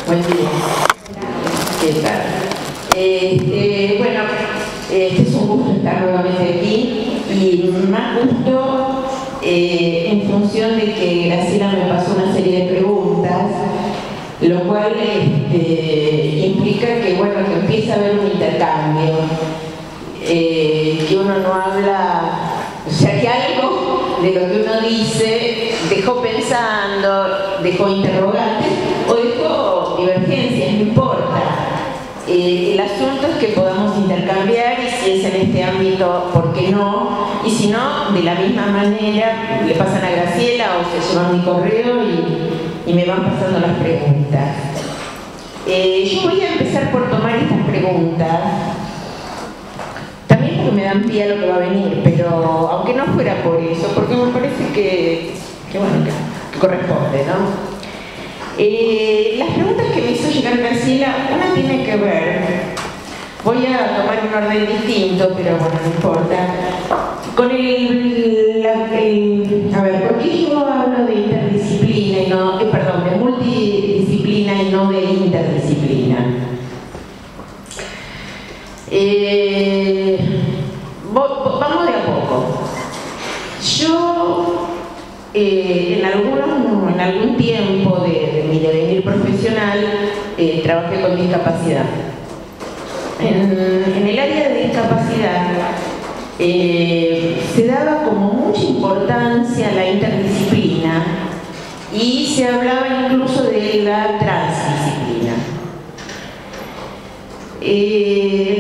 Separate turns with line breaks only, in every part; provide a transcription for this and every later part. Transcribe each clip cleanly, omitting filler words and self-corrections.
Buen día. ¿Qué tal? Bueno, es un gusto estar nuevamente aquí y más gusto en función de que Graciela me pasó una serie de preguntas, lo cual implica que, bueno, que empieza a haber un intercambio, que uno no habla, o sea, que algo de lo que uno dice dejó pensando, dejó interrogantes o dejó divergencias, no importa. El asunto es que podamos intercambiar y si es en este ámbito, ¿por qué no? Y si no, de la misma manera, le pasan a Graciela o se llevan mi correo y me van pasando las preguntas. Yo voy a empezar por tomar estas preguntas, también porque me dan pie a lo que va a venir, pero aunque no fuera por eso, porque me parece que corresponde, ¿no? Las preguntas que me hizo llegar Graciela, una tiene que ver, voy a tomar un orden distinto, pero bueno, no importa, con a ver, ¿por qué yo hablo de interdisciplina y no, perdón, de multidisciplina y no de interdisciplina? Vamos de a poco. Yo en algún tiempo de mi devenir profesional trabajé con discapacidad. En el área de discapacidad se daba como mucha importancia a la interdisciplina y se hablaba incluso de la transdisciplina.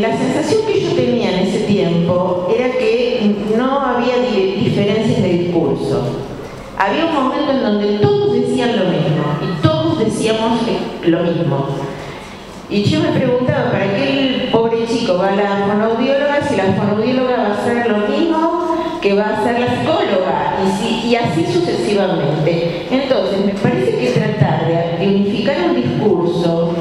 La sensación que yo tenía en ese tiempo era que no había diferencias de discurso. Había un momento en donde todos decían lo mismo y todos decíamos lo mismo. Y yo me preguntaba, ¿para qué el pobre chico va a la fonoaudióloga si la fonoaudióloga va a hacer lo mismo que va a hacer la psicóloga? Y así sucesivamente. Entonces, me parece que tratar de unificar un discurso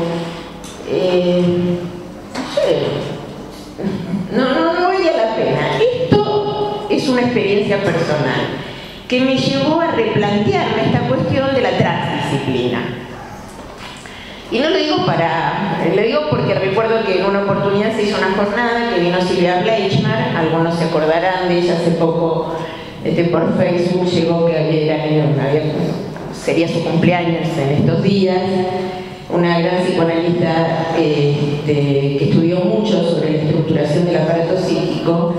no valía la pena. Esto es una experiencia personal que me llevó a replantearme esta cuestión de la transdisciplina. Y no lo digo lo digo porque recuerdo que en una oportunidad se hizo una jornada que vino Silvia Bleichmar, algunos se acordarán de ella, hace poco por Facebook llegó que sería su cumpleaños en estos días, una gran psicoanalista que estudió mucho sobre la estructuración del aparato psíquico.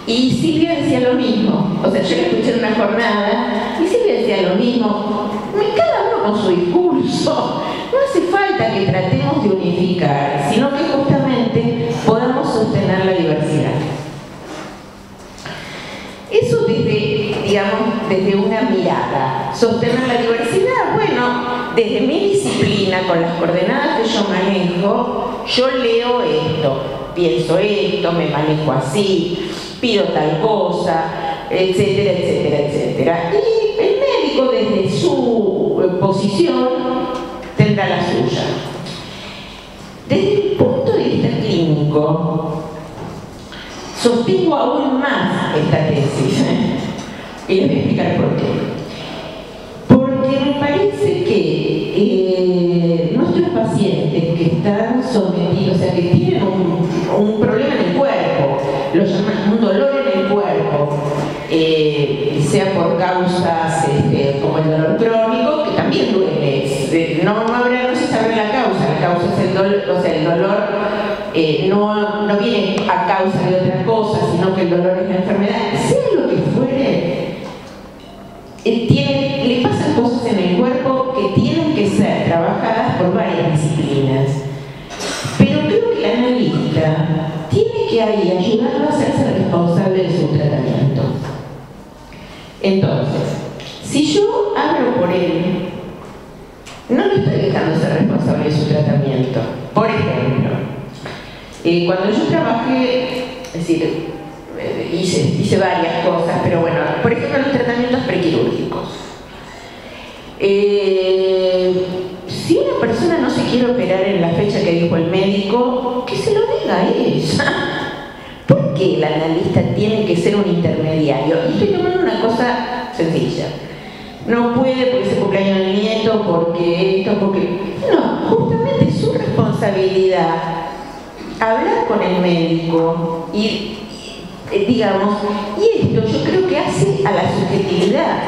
Y Silvia decía lo mismo, o sea, yo la escuché en una jornada y Silvia decía lo mismo, cada uno con su discurso, no hace falta que tratemos de unificar, sino que justamente podamos sostener la diversidad. Eso desde una mirada, sostener la diversidad, bueno, desde mi disciplina, con las coordenadas que yo manejo, yo leo esto, pienso esto, me manejo así, pido tal cosa, etcétera, etcétera, etcétera. Y el médico desde su posición tendrá la suya. Desde el punto de vista clínico, sostengo aún más esta tesis, y les voy a explicar por qué. Porque me parece que nuestros pacientes que están sometidos, o sea, que tienen un problema en el cuerpo, lo llaman un dolor en el cuerpo, sea por causas como el dolor crónico, que también duele, no se sabe la causa es el dolor, o sea, el dolor no viene a causa de otra cosa, sino que el dolor es la enfermedad, sea lo que fuere, le pasan cosas en el cuerpo que tienen que ser trabajadas por varias disciplinas. Pero creo que el analista tiene que ahí ayudarlo a hacerse responsable de su tratamiento. Entonces, si yo hablo por él, no le estoy dejando ser responsable de su tratamiento. Por ejemplo, cuando yo trabajé, es decir, hice varias cosas, pero bueno, por ejemplo, los tratamientos prequirúrgicos. Si una persona no se quiere operar en la fecha que dijo el médico, que se lo diga a ella. ¿Por qué el analista tiene que ser un intermediario? Y estoy tomando una cosa sencilla. No puede porque es el cumpleaños del nieto, porque esto, porque... No, justamente de su responsabilidad hablar con el médico y digamos, y esto yo creo que hace a la subjetividad.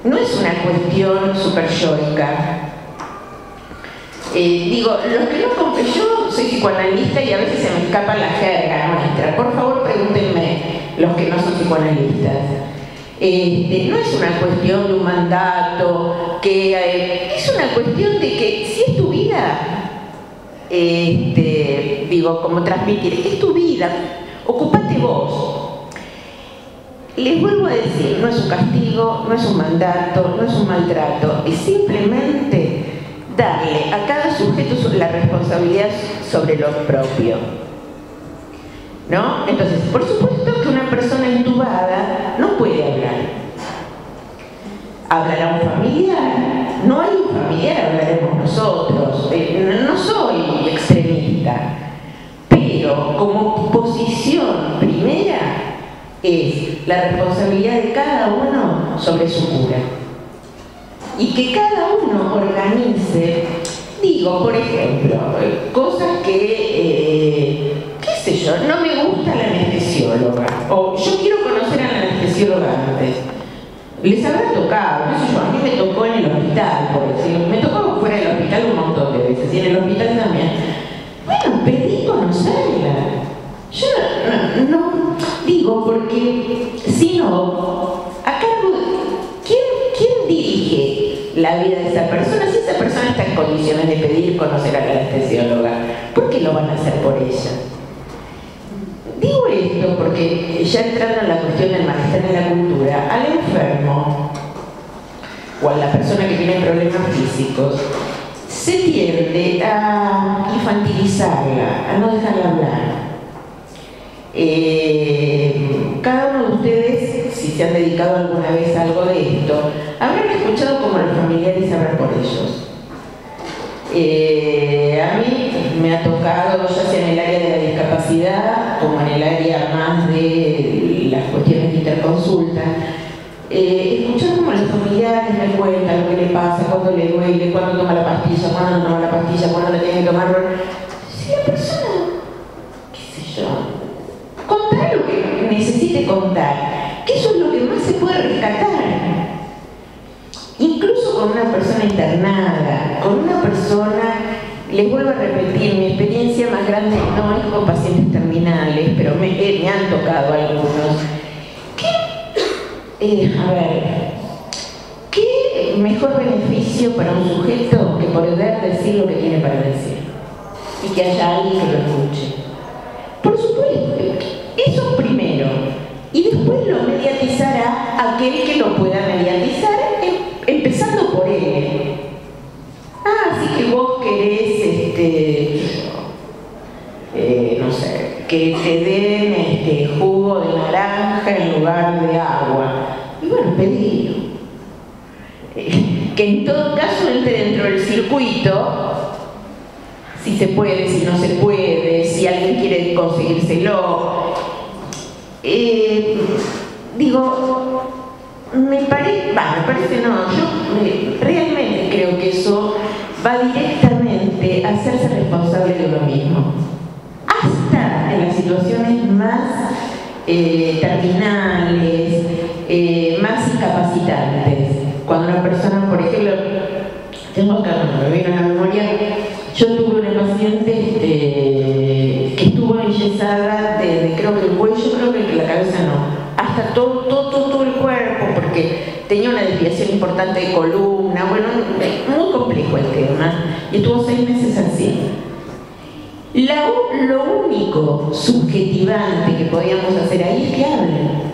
No es una cuestión super yoica. Digo, los que no compren, yo soy psicoanalista y a veces se me escapa la jerga nuestra. Por favor, pregúntenme los que no son psicoanalistas. No es una cuestión de un mandato, es una cuestión de que si es tu vida, digo, como transmitir, es tu vida, ocupate vos. Les vuelvo a decir, no es un castigo, no es un mandato, no es un maltrato, es simplemente darle a cada sujeto la responsabilidad sobre lo propio, ¿no? Entonces, por supuesto que una persona entubada no puede hablar. Hablará un familiar, no hay un familiar, hablaremos nosotros. No soy extremista, pero como posición primera es la responsabilidad de cada uno sobre su cura. Y que cada uno organice, digo, por ejemplo, cosas que, qué sé yo, no me gusta la anestesióloga, o yo quiero conocer a la anestesióloga antes. Les habrá tocado, qué sé yo, a mí me tocó en el hospital, por decirlo, me tocó fuera del hospital un montón de veces, y en el hospital también. Bueno, pedí conocerla. Yo no digo, porque si no, a cargo de ¿quién dirige la vida de esa persona? Si esa persona está en condiciones de pedir conocer a la anestesióloga, ¿por qué lo van a hacer por ella? Digo esto porque, ya entrando en la cuestión del malestar en la cultura, al enfermo o a la persona que tiene problemas físicos se tiende a infantilizarla, a no dejarla hablar. Cada uno de ustedes, si se han dedicado alguna vez a algo de esto, habrán escuchado como los familiares hablan por ellos. A mí me ha tocado, ya sea en el área de la discapacidad como en el área más de las cuestiones de interconsulta, escuchar como los familiares me cuentan lo que le pasa, cuándo le duele, cuándo toma la pastilla, cuándo no toma la pastilla, cuándo la tiene que tomar. Si la persona, qué sé yo, contar lo que necesite contar, que eso es lo que más se puede rescatar. Incluso con una persona internada, con una persona, les vuelvo a repetir, mi experiencia más grande no es con pacientes terminales, pero me han tocado algunos. ¿Qué mejor beneficio para un sujeto que poder decir lo que tiene para decir? Y que haya alguien que lo escuche. Por supuesto, eso primero. Y después lo mediatizará aquel que lo pueda mediatizar, empezando por él. Así que vos querés, no sé, que te den jugo de naranja en lugar de agua. Y bueno, pedilo. Que en todo caso entre dentro del circuito, si se puede, si no se puede, si alguien quiere conseguírselo. Digo, me parece no, yo realmente creo que eso va directamente a hacerse responsable de uno mismo. Hasta en las situaciones más terminales, más incapacitantes. Cuando una persona, por ejemplo, tengo acá, me vino a la memoria, yo tuve una paciente que estuvo enyesada desde creo que el cuello, creo que la cabeza no, hasta todo el cuerpo, porque tenía una desviación importante de columna, bueno, muy complejo el tema, y estuvo 6 meses así. Lo único subjetivante que podíamos hacer ahí es que hablen.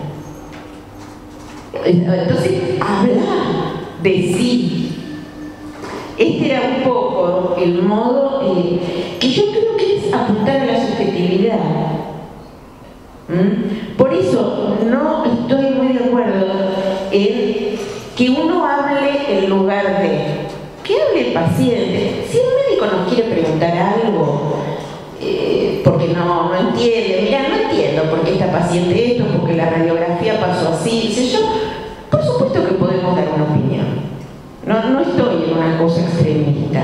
Entonces, hablar de sí. Este era un poco el modo que yo creo que es apuntar a la subjetividad. Por eso no estoy muy de acuerdo en que uno hable en lugar de que hable el paciente. Si el médico nos quiere preguntar algo, porque no entiende, mira, no entiendo por qué esta paciente esto, porque la radiografía pasó así, dice yo, por supuesto que podemos dar una opinión. No estoy en una cosa extremista,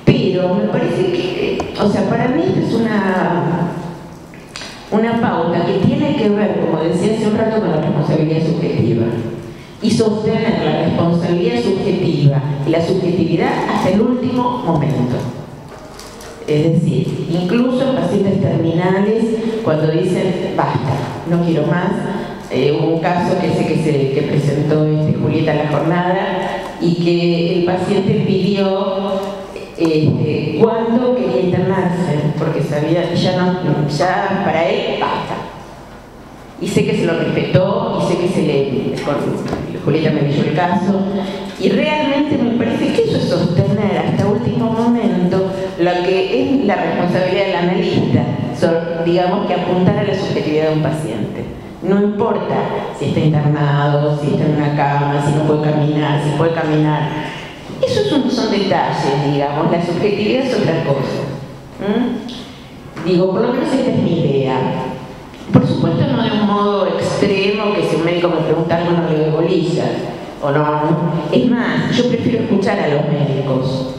pero pero me parece que, o sea, para mí esta es una pauta que tiene que ver, como decía hace un rato, con la responsabilidad subjetiva y sostener la responsabilidad subjetiva y la subjetividad hasta el último momento. Es decir, incluso en pacientes terminales, cuando dicen basta, no quiero más. Hubo un caso que sé que presentó Julieta en la jornada, y que el paciente pidió cuándo quería internarse, porque sabía que ya para él basta. Y sé que se lo respetó, y sé que Julieta me leyó el caso, y realmente me parece que eso es sostener hasta último momento lo que es la responsabilidad del analista, digamos que apuntar a la subjetividad de un paciente. No importa si está internado, si está en una cama, si no puede caminar, si puede caminar. Esos son detalles, digamos, la subjetividad es otra cosa. Digo, por lo menos esta es mi idea. Por supuesto no de un modo extremo, que si un médico me pregunta algo no le doy bolillas, o no. Es más, yo prefiero escuchar a los médicos.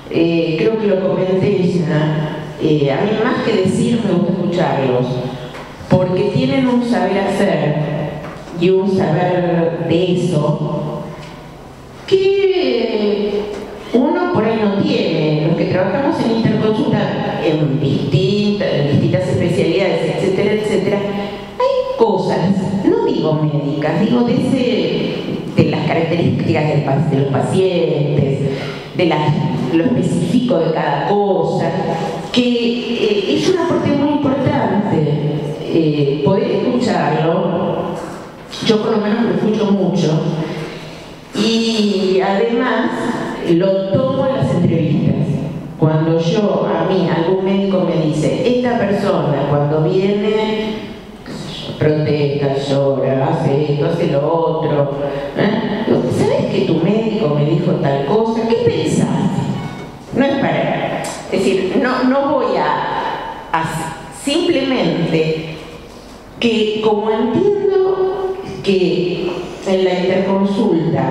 Creo que lo comenté ya. A mí más que decir me gusta escucharlos, porque tienen un saber hacer y un saber de eso que uno por ahí no tiene. Los que trabajamos en interconsulta en distintas especialidades, etcétera, etcétera, hay cosas, no digo médicas, digo de las características de los pacientes, de lo específico de cada cosa, que es un aporte muy importante. Poder escucharlo, yo por lo menos lo escucho mucho, y además lo tomo en las entrevistas. Cuando a mí algún médico me dice, esta persona cuando viene, protesta, llora, hace esto, hace lo otro, ¿sabes que tu médico me dijo tal cosa? ¿Qué pensaste? No es para... Es decir, no voy a simplemente que, como entiendo que en la interconsulta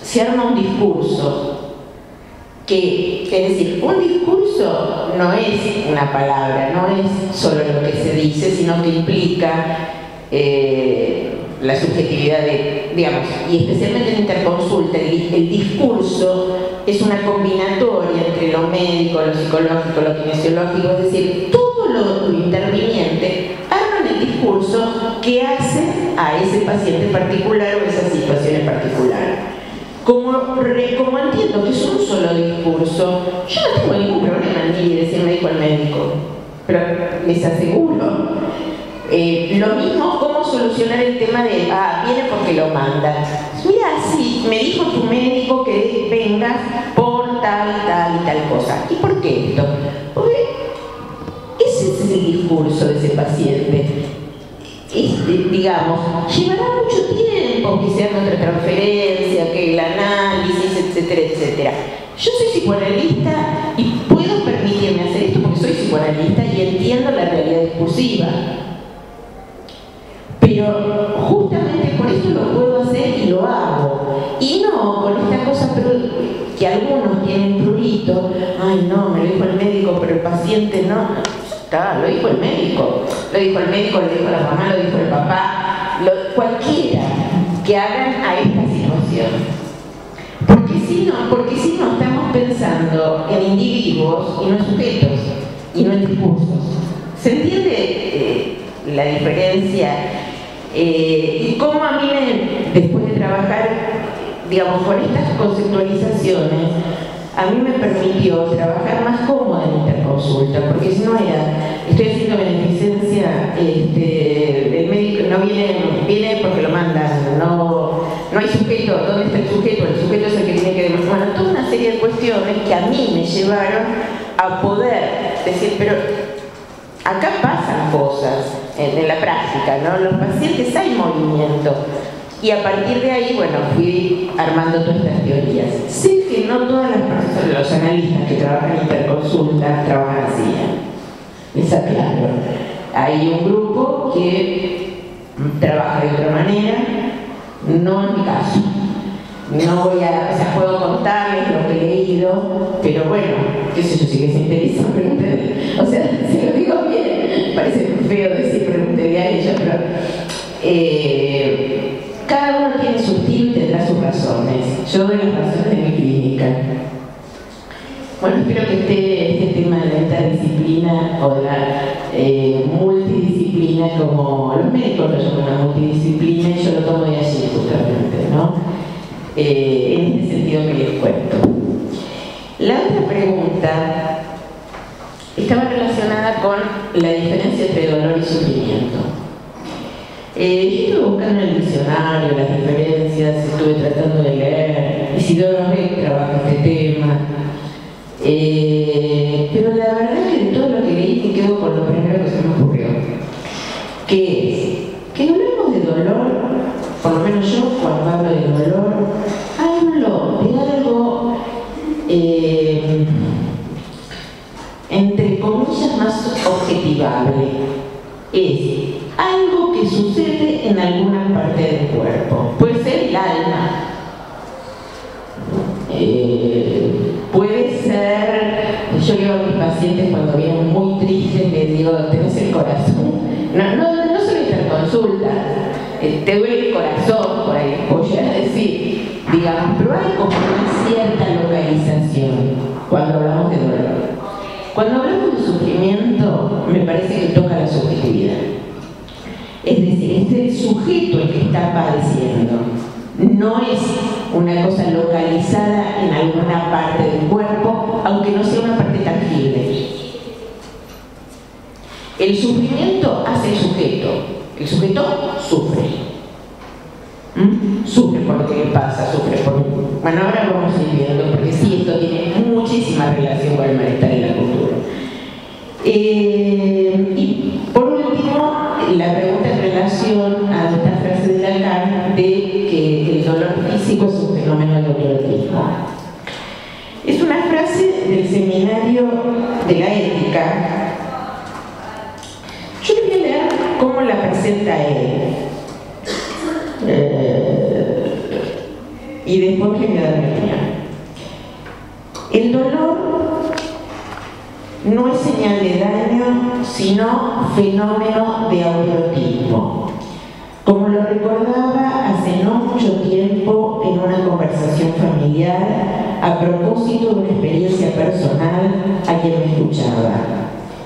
se arma un discurso, es decir, un discurso no es una palabra, no es solo lo que se dice, sino que implica la subjetividad digamos, y especialmente en interconsulta, el discurso es una combinatoria entre lo médico, lo psicológico, lo kinesiológico, es decir, todo lo interviniente arman el discurso que hace a ese paciente particular o esa situación en particular. Como entiendo que es un solo discurso, yo no tengo ningún problema en ir y decir médico al médico, pero les aseguro. Lo mismo, cómo solucionar el tema de, viene porque lo mandan. Mira, sí, me dijo tu médico que vengas por tal y tal cosa. ¿Y por qué esto? Porque ese es el discurso de ese paciente. Digamos, llevará mucho tiempo que se haga otra transferencia, que el análisis, etcétera, etcétera. Yo soy psicoanalista y puedo permitirme hacer esto porque soy psicoanalista y entiendo la realidad discursiva. Pero justamente por eso lo puedo hacer y lo hago. Y no con esta cosa que algunos tienen prurito, ay no, me lo dijo el médico, pero el paciente no. Está, lo dijo el médico, lo dijo la mamá, lo dijo el papá, cualquiera que hagan a esta situación. Porque si no estamos pensando en individuos y no en sujetos, y no en discursos. ¿Se entiende la diferencia? Y cómo a mí, después de trabajar, digamos, con estas conceptualizaciones, a mí me permitió trabajar más cómoda en interconsulta, porque si no estoy haciendo beneficencia, el médico no viene porque lo mandan, no hay sujeto, ¿dónde está el sujeto? El sujeto es el que tiene que demostrar. Bueno, toda una serie de cuestiones que a mí me llevaron a poder decir, pero acá pasan cosas en la práctica, ¿no? Los pacientes hay movimiento. Y a partir de ahí, bueno, fui armando todas estas teorías. Sé que no todas las personas, los analistas que trabajan en interconsulta, trabajan así, les aclaro. Hay un grupo que trabaja de otra manera, no en mi caso. No puedo contarles lo que he leído, pero bueno, qué sé yo, si les interesa, pregúntenle. O sea, si lo digo bien, parece feo decir pregúntenle a ella, pero cada uno tiene su estilo y tendrá sus razones. Yo doy las razones de mi clínica. Bueno, espero que este tema de la interdisciplina o de la multidisciplina, como los médicos lo llaman una multidisciplina, y yo lo tomo de allí justamente, ¿no? En este sentido que les cuento. La otra pregunta estaba relacionada con la diferencia entre dolor y sufrimiento. Yo estuve buscando en el diccionario las diferencias, estuve tratando de leer, Isidoro Beck trabaja este tema, pero la verdad es que de todo lo que leí me quedo con lo primero que se me ocurrió, que es que hablamos de dolor, por lo menos yo cuando hablo de dolor, hablo de algo entre comillas más objetivable. Es algo que sucede en alguna parte del cuerpo. Puede ser el alma, puede ser, yo digo a mis pacientes cuando vienen muy tristes, les digo, tenés el corazón, no solo interconsulta, te duele el corazón, por ahí voy a decir, digamos, pero hay como una cierta localización cuando hablamos de dolor. Cuando hablamos de sufrimiento, me parece que toca la subjetividad. Es decir, es el sujeto el que está padeciendo. No es una cosa localizada en alguna parte del cuerpo, aunque no sea una parte tangible. El sufrimiento hace el sujeto. El sujeto sufre. Sufre por lo que le pasa, sufre por... Bueno, ahora vamos a ir viendo, porque sí, esto tiene muchísima relación con el malestar y la cultura. Y por último, la pregunta en relación a esta frase de Lacan de que el dolor físico es un fenómeno de autoerotismo. Es una frase del seminario de la ética. Yo les voy a leer cómo la presenta él. Y después le voy a dar mi opinión. El dolor no es señal de daño, sino fenómeno de autoerotismo. Como lo recordaba hace no mucho tiempo en una conversación familiar a propósito de una experiencia personal a quien me escuchaba.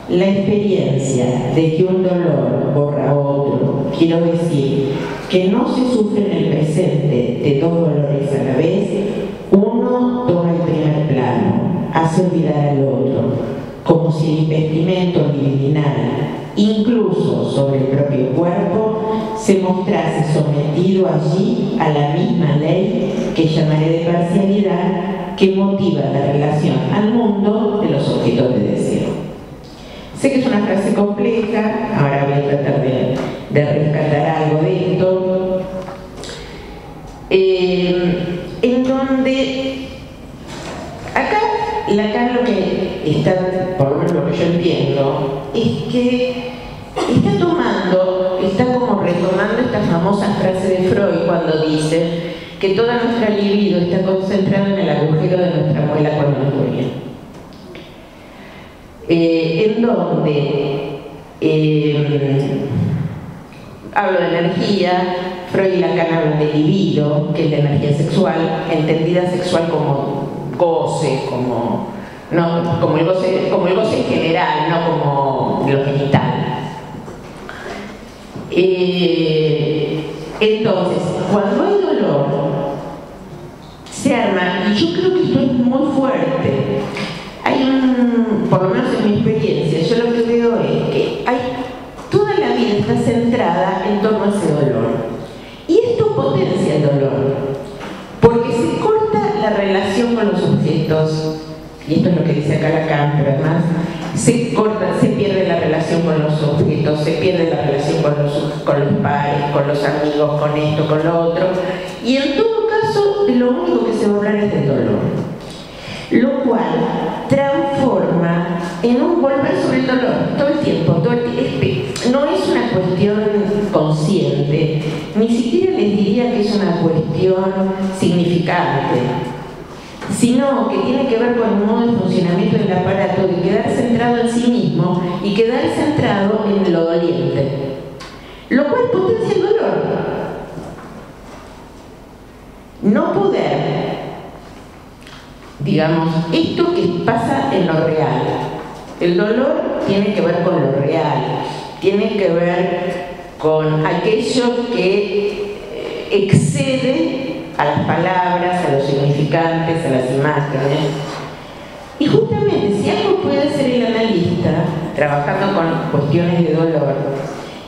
La experiencia de que un dolor borra otro, quiero decir, que no se sufre en el presente de dos dolores a la vez, uno toma el primer plano, hace olvidar al otro, como si el investimento libidinal, incluso sobre el propio cuerpo, se mostrase sometido allí a la misma ley que llamaré de parcialidad que motiva la relación al mundo de los objetos de deseo. Sé que es una frase compleja, ahora voy a tratar de rescatar algo de esto, en donde acá Lacan lo que está, por lo menos lo que yo entiendo, es que está como retomando esta famosa frase de Freud cuando dice que toda nuestra libido está concentrada en el agujero de nuestra muela cuando nos duele. En donde hablo de energía, Freud y Lacan hablan de libido, que es la energía sexual, entendida sexual como goce, como el goce en general, no como lo genital. Entonces, cuando hay dolor, se arma, y yo creo que esto es muy fuerte. Por lo menos en mi experiencia, yo lo que veo es que toda la vida está centrada en torno a ese dolor. Y esto potencia el dolor, porque se corta la relación con los objetos, y esto es lo que dice acá Lacan, pero además se pierde la relación con los objetos, se pierde la relación con los pares, con los amigos, con esto, con lo otro, y en todo caso, lo único que se va a hablar es del dolor. Lo cual transforma en un volver sobre el dolor todo el tiempo. No es una cuestión consciente, ni siquiera les diría que es una cuestión significante. sino que tiene que ver con el modo de funcionamiento del aparato, de quedar centrado en sí mismo y quedar centrado en lo doliente, lo cual potencia el dolor. No poder, digamos, esto que pasa en lo real. El dolor tiene que ver con lo real, tiene que ver con aquello que excede a las palabras, a los significantes, a las imágenes. Y justamente, si algo puede hacer el analista, trabajando con cuestiones de dolor,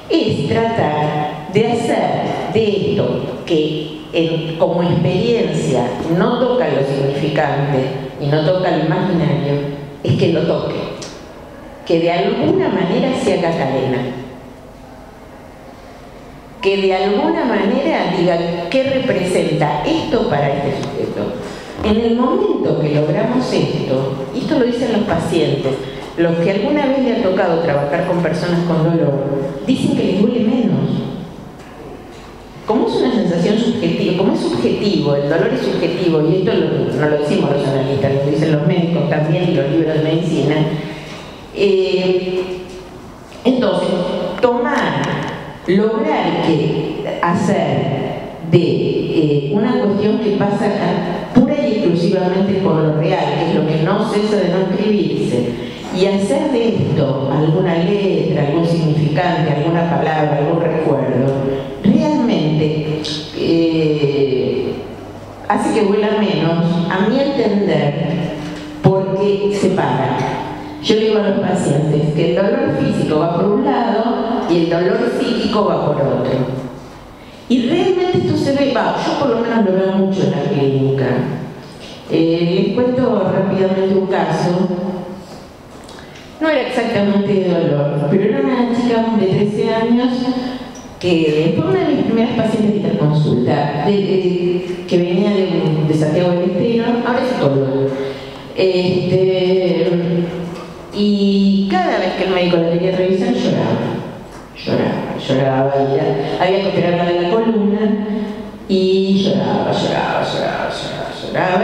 es tratar de hacer de esto que como experiencia no toca lo significante y no toca lo imaginario, es que lo toque, que de alguna manera se haga cadena, que de alguna manera diga qué representa esto para este sujeto. En el momento que logramos esto, y esto lo dicen los pacientes, los que alguna vez le ha tocado trabajar con personas con dolor, dicen que les duele menos. Como es una sensación subjetiva, como es subjetivo, el dolor es subjetivo, y esto no lo decimos los analistas, lo dicen los médicos también y los libros de medicina. Entonces, lograr hacer de una cuestión que pasa pura y exclusivamente por lo real, que es lo que no cesa de no escribirse, y hacer de esto alguna letra, algún significante, alguna palabra, algún recuerdo, realmente hace que vuela menos, a mi entender, porque separa. Yo le digo a los pacientes que el dolor físico va por un lado y el dolor psíquico va por otro. Y realmente esto se ve, yo por lo menos lo veo mucho en la clínica. Les cuento rápidamente un caso. No era exactamente de dolor, pero era una chica de 13 años que fue una de mis primeras pacientes de interconsulta, que venía de Santiago del Estero, ahora es psicóloga. Y cada vez que el médico la quería revisar, lloraba, había que operarla de la columna y lloraba,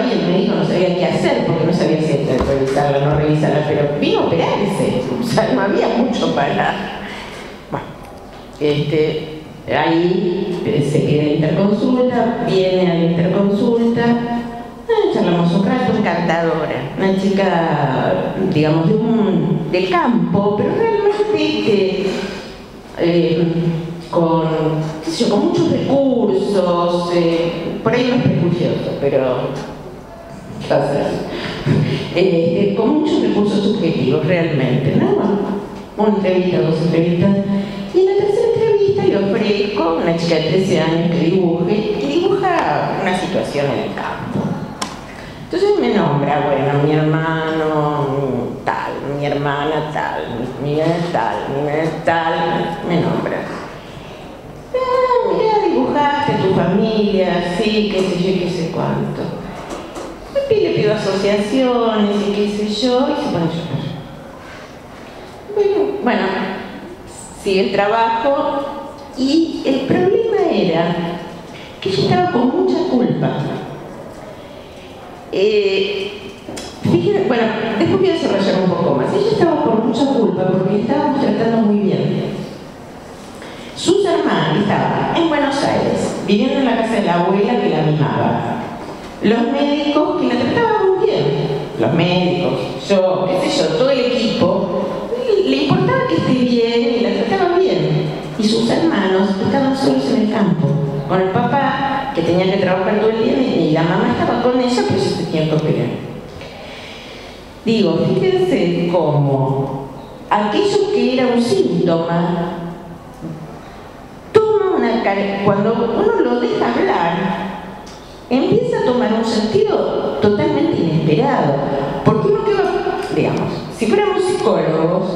y el médico no sabía qué hacer porque no sabía si revisarla o no revisarla, pero vino a operarse, o sea, no había mucho para... Bueno, ahí se queda en interconsulta, viene a la interconsulta, charlamos un rato, encantadora, una chica, digamos, del campo, pero realmente con muchos recursos, por ahí no es prejuicioso, pero ¿qué hacer? Con muchos recursos subjetivos realmente, ¿no? Una entrevista, dos entrevistas, y en la tercera entrevista le ofrezco a una chica de 13 años que dibuja una situación en el campo. Entonces me nombra, bueno, mi hermano tal, mi hermana tal, mi tal, me nombra. Mira, dibujaste tu familia, sí, qué sé yo, qué sé cuánto. Le pido asociaciones y qué sé yo, y se pone a llorar. Bueno, sigue el trabajo, y el problema era que ella estaba con mucha culpa. Fíjense, bueno, después voy a desarrollar un poco más. Ella estaba por mucha culpa porque estábamos tratando muy bien. Sus hermanas estaban en Buenos Aires, viviendo en la casa de la abuela que la mimaba. Los médicos que la trataban muy bien. Los médicos, yo, qué sé yo, todo el equipo, le importaba que esté bien y la trataban bien. Y sus hermanos estaban solos en el campo, con el papá, que tenía que trabajar todo el día, y la mamá estaba con ella, pero se tenía que operar. Digo, fíjense cómo aquello que era un síntoma toma una cara, cuando uno lo deja hablar, empieza a tomar un sentido totalmente inesperado. Porque uno queda, digamos, si fuéramos psicólogos,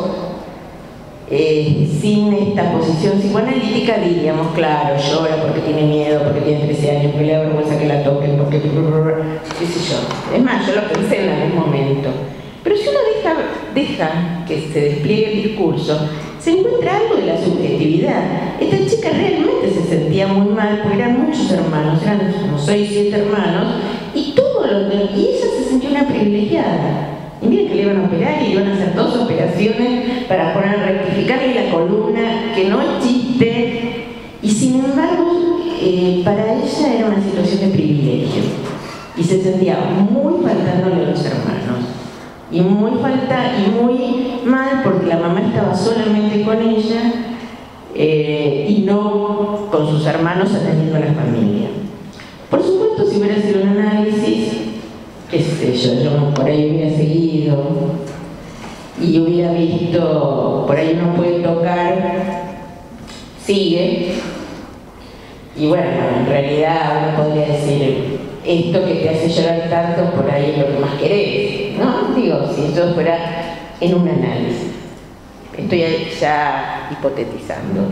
sin esta posición psicoanalítica diríamos, claro, llora porque tiene miedo, porque tiene 13 años, porque le da vergüenza que la toquen, porque qué sé yo. Es más, yo lo pensé en algún momento. Pero si uno deja que se despliegue el discurso, se encuentra algo de la subjetividad. Esta chica realmente se sentía muy mal porque eran muchos hermanos, eran como 6, 7 hermanos, y todo y ella se sintió una privilegiada. Y miren que le iban a operar y le iban a hacer 2 operaciones para poner a rectificarle la columna, que no es chiste, y sin embargo, para ella era una situación de privilegio. Y se sentía muy faltándole a los hermanos. Y muy mal porque la mamá estaba solamente con ella y no con sus hermanos atendiendo a la familia. Por supuesto, si hubiera sido un análisis, qué sé yo por ahí hubiera seguido y hubiera visto, por ahí uno puede tocar, sigue, y bueno, en realidad uno podría decir, esto que te hace llorar tanto, por ahí es lo que más querés, ¿no? Digo, si eso fuera en un análisis. Estoy ya hipotetizando.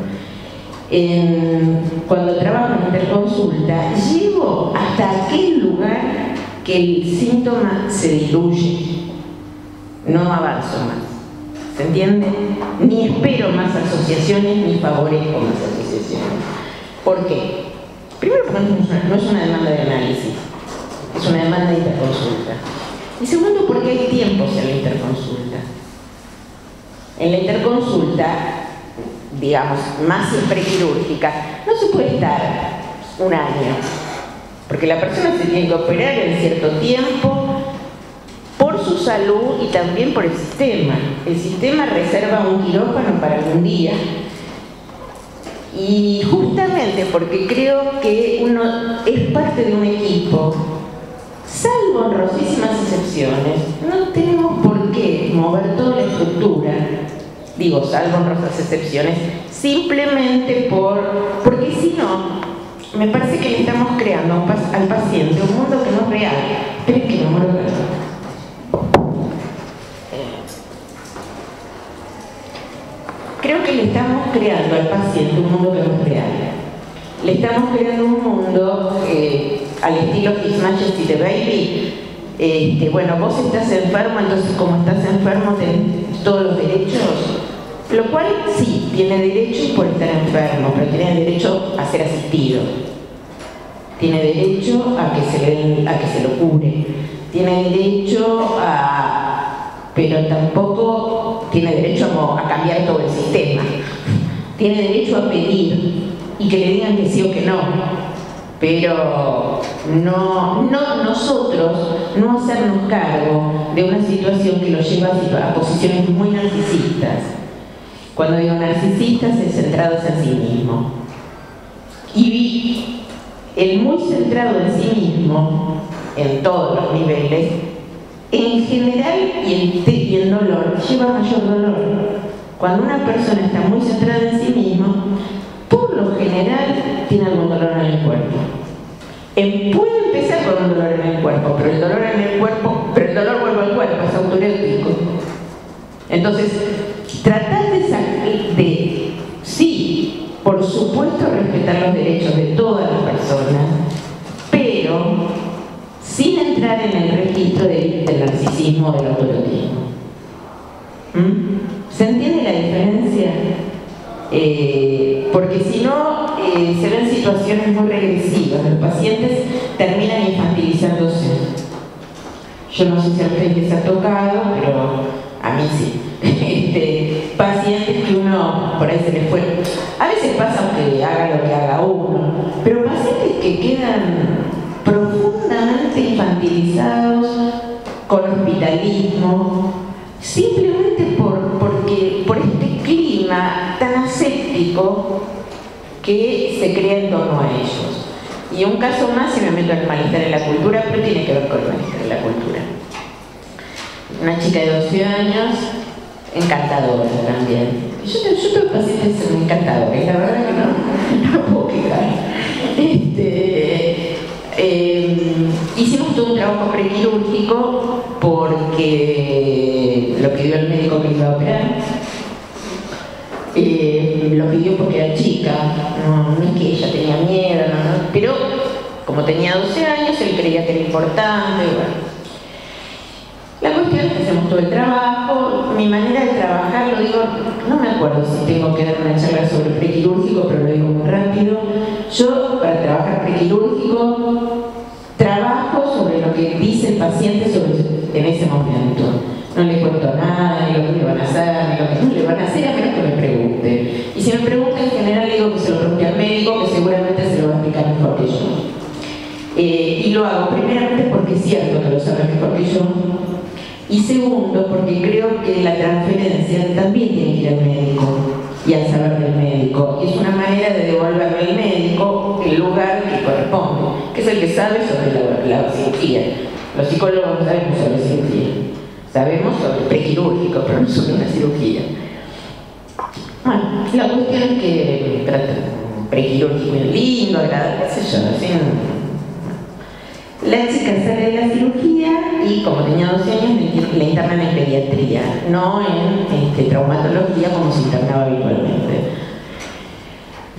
Cuando trabajo en interconsulta, llego hasta aquel lugar que el síntoma se diluye. No avanzo más. ¿Se entiende? Ni espero más asociaciones, ni favorezco más asociaciones. ¿Por qué? Primero, porque no es una demanda de análisis, es una demanda de interconsulta. Y segundo, porque hay tiempos en la interconsulta. En la interconsulta, digamos, más si es prequirúrgica, no se puede estar un año, porque la persona se tiene que operar en cierto tiempo por su salud y también por el sistema. El sistema reserva un quirófano para algún día. Y justamente porque creo que uno es parte de un equipo, salvo honrosísimas excepciones, no tenemos por qué mover toda la estructura, digo, salvo honrosas excepciones, simplemente porque si no, me parece que le estamos creando al paciente un mundo que no es real. Esperen que me muero de calor. Creo que le estamos creando al paciente un mundo que no es real. Le estamos creando un mundo al estilo His Majesty the Baby. Bueno, vos estás enfermo, entonces como estás enfermo tenés todos los derechos. Lo cual sí, tiene derechos por estar enfermo, pero tiene derecho a ser asistido. Tiene derecho a que se lo cure. Tiene derecho pero tampoco tiene derecho a cambiar todo el sistema. Tiene derecho a pedir y que le digan que sí o que no, pero no nosotros no hacernos cargo de una situación que lo lleva a posiciones muy narcisistas. Cuando digo narcisistas, es centrados en sí mismo. Y el muy centrado en sí mismo, en todos los niveles, en general y en dolor, lleva mayor dolor. Cuando una persona está muy centrada en sí misma, por lo general tiene algún dolor en el cuerpo. Puede empezar con un dolor en el cuerpo, pero el dolor vuelve al cuerpo, es autoerótico. Entonces, tratar de sí, por supuesto, respetar los derechos de todas las personas, pero sin entrar en el registro del narcisismo o del autoerotismo. ¿Se entiende la diferencia? Porque si no, se ven situaciones muy regresivas. Los pacientes terminan infantilizándose. Yo no sé si a ustedes les ha tocado, pero a mí sí. Pacientes que uno, por ahí se les fue. A veces pasa que haga lo que haga uno, pero pacientes que quedan profundamente infantilizados con hospitalismo, simplemente por este clima tan aséptico que se crea en torno a ellos. Y un caso más, si me meto en el malestar en la cultura, pero tiene que ver con el malestar en la cultura. Una chica de 12 años, encantadora también. Yo tengo pacientes muy encantadores, la verdad que no puedo quejar. Hicimos todo un trabajo prequirúrgico porque lo pidió el médico que me iba a operar. Lo pidió porque era chica, no es que ella tenía miedo, pero como tenía 12 años, él creía que era importante. Bueno. La cuestión es que hacemos todo el trabajo. Mi manera de trabajar, lo digo, no me acuerdo si tengo que dar una charla sobre prequirúrgico, pero lo digo muy rápido. Yo, para trabajar prequirúrgico, trabajo sobre lo que dice el paciente en ese momento. No le cuento nada, ni lo que le van a hacer, ni lo que no le van a hacer, a menos que me pregunte. Y si me pregunta, en general le digo que se lo pregunte al médico, que seguramente se lo va a explicar mejor que yo. Y lo hago primeramente porque es cierto que lo sabe mejor que yo. Y segundo, porque creo que la transferencia también tiene que ir al médico y al saber del médico. Y es una manera de devolverle al médico el lugar que corresponde, que es el que sabe sobre la cirugía. Los psicólogos no sabemos sobre cirugía. Sabemos sobre prequirúrgico, pero no sobre una cirugía. Bueno, la cuestión es que prequirúrgico es lindo, agradable, qué sé yo, así. La chica sale de la cirugía y, como tenía 12 años, la internan en pediatría, no en traumatología como se internaba habitualmente.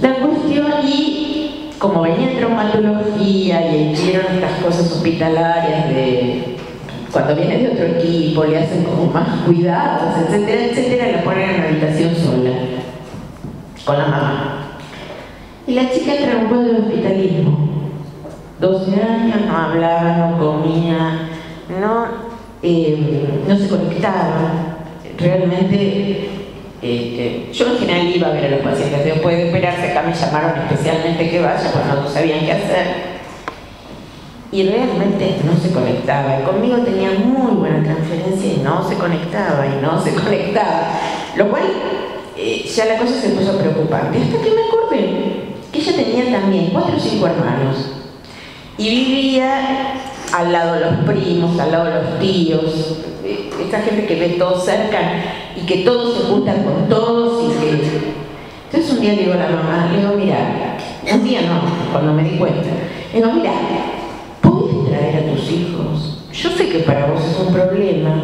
La cuestión, y como venía en traumatología y vieron estas cosas hospitalarias de cuando viene de otro equipo, le hacen como más cuidados, etcétera, etcétera, la ponen en una habitación sola, con la mamá. Y la chica entra en un cuadro de hospitalismo. 12 años, no hablaba, no comía, no se conectaba. Realmente, yo en general iba a ver a los pacientes después de operarse, acá me llamaron especialmente que vaya, porque no sabían qué hacer. Y realmente no se conectaba. Y conmigo tenía muy buena transferencia y no se conectaba, Lo cual, ya la cosa se puso preocupante. Hasta que me acordé que ella tenía también 4 o 5 hermanos. Y vivía al lado de los primos, al lado de los tíos, esta gente que ve todo cerca y que todos se juntan con todos y que... Entonces un día le digo a la mamá, le digo, mira, un día no, cuando me di cuenta, le digo, mira, ¿puedes traer a tus hijos? Yo sé que para vos es un problema,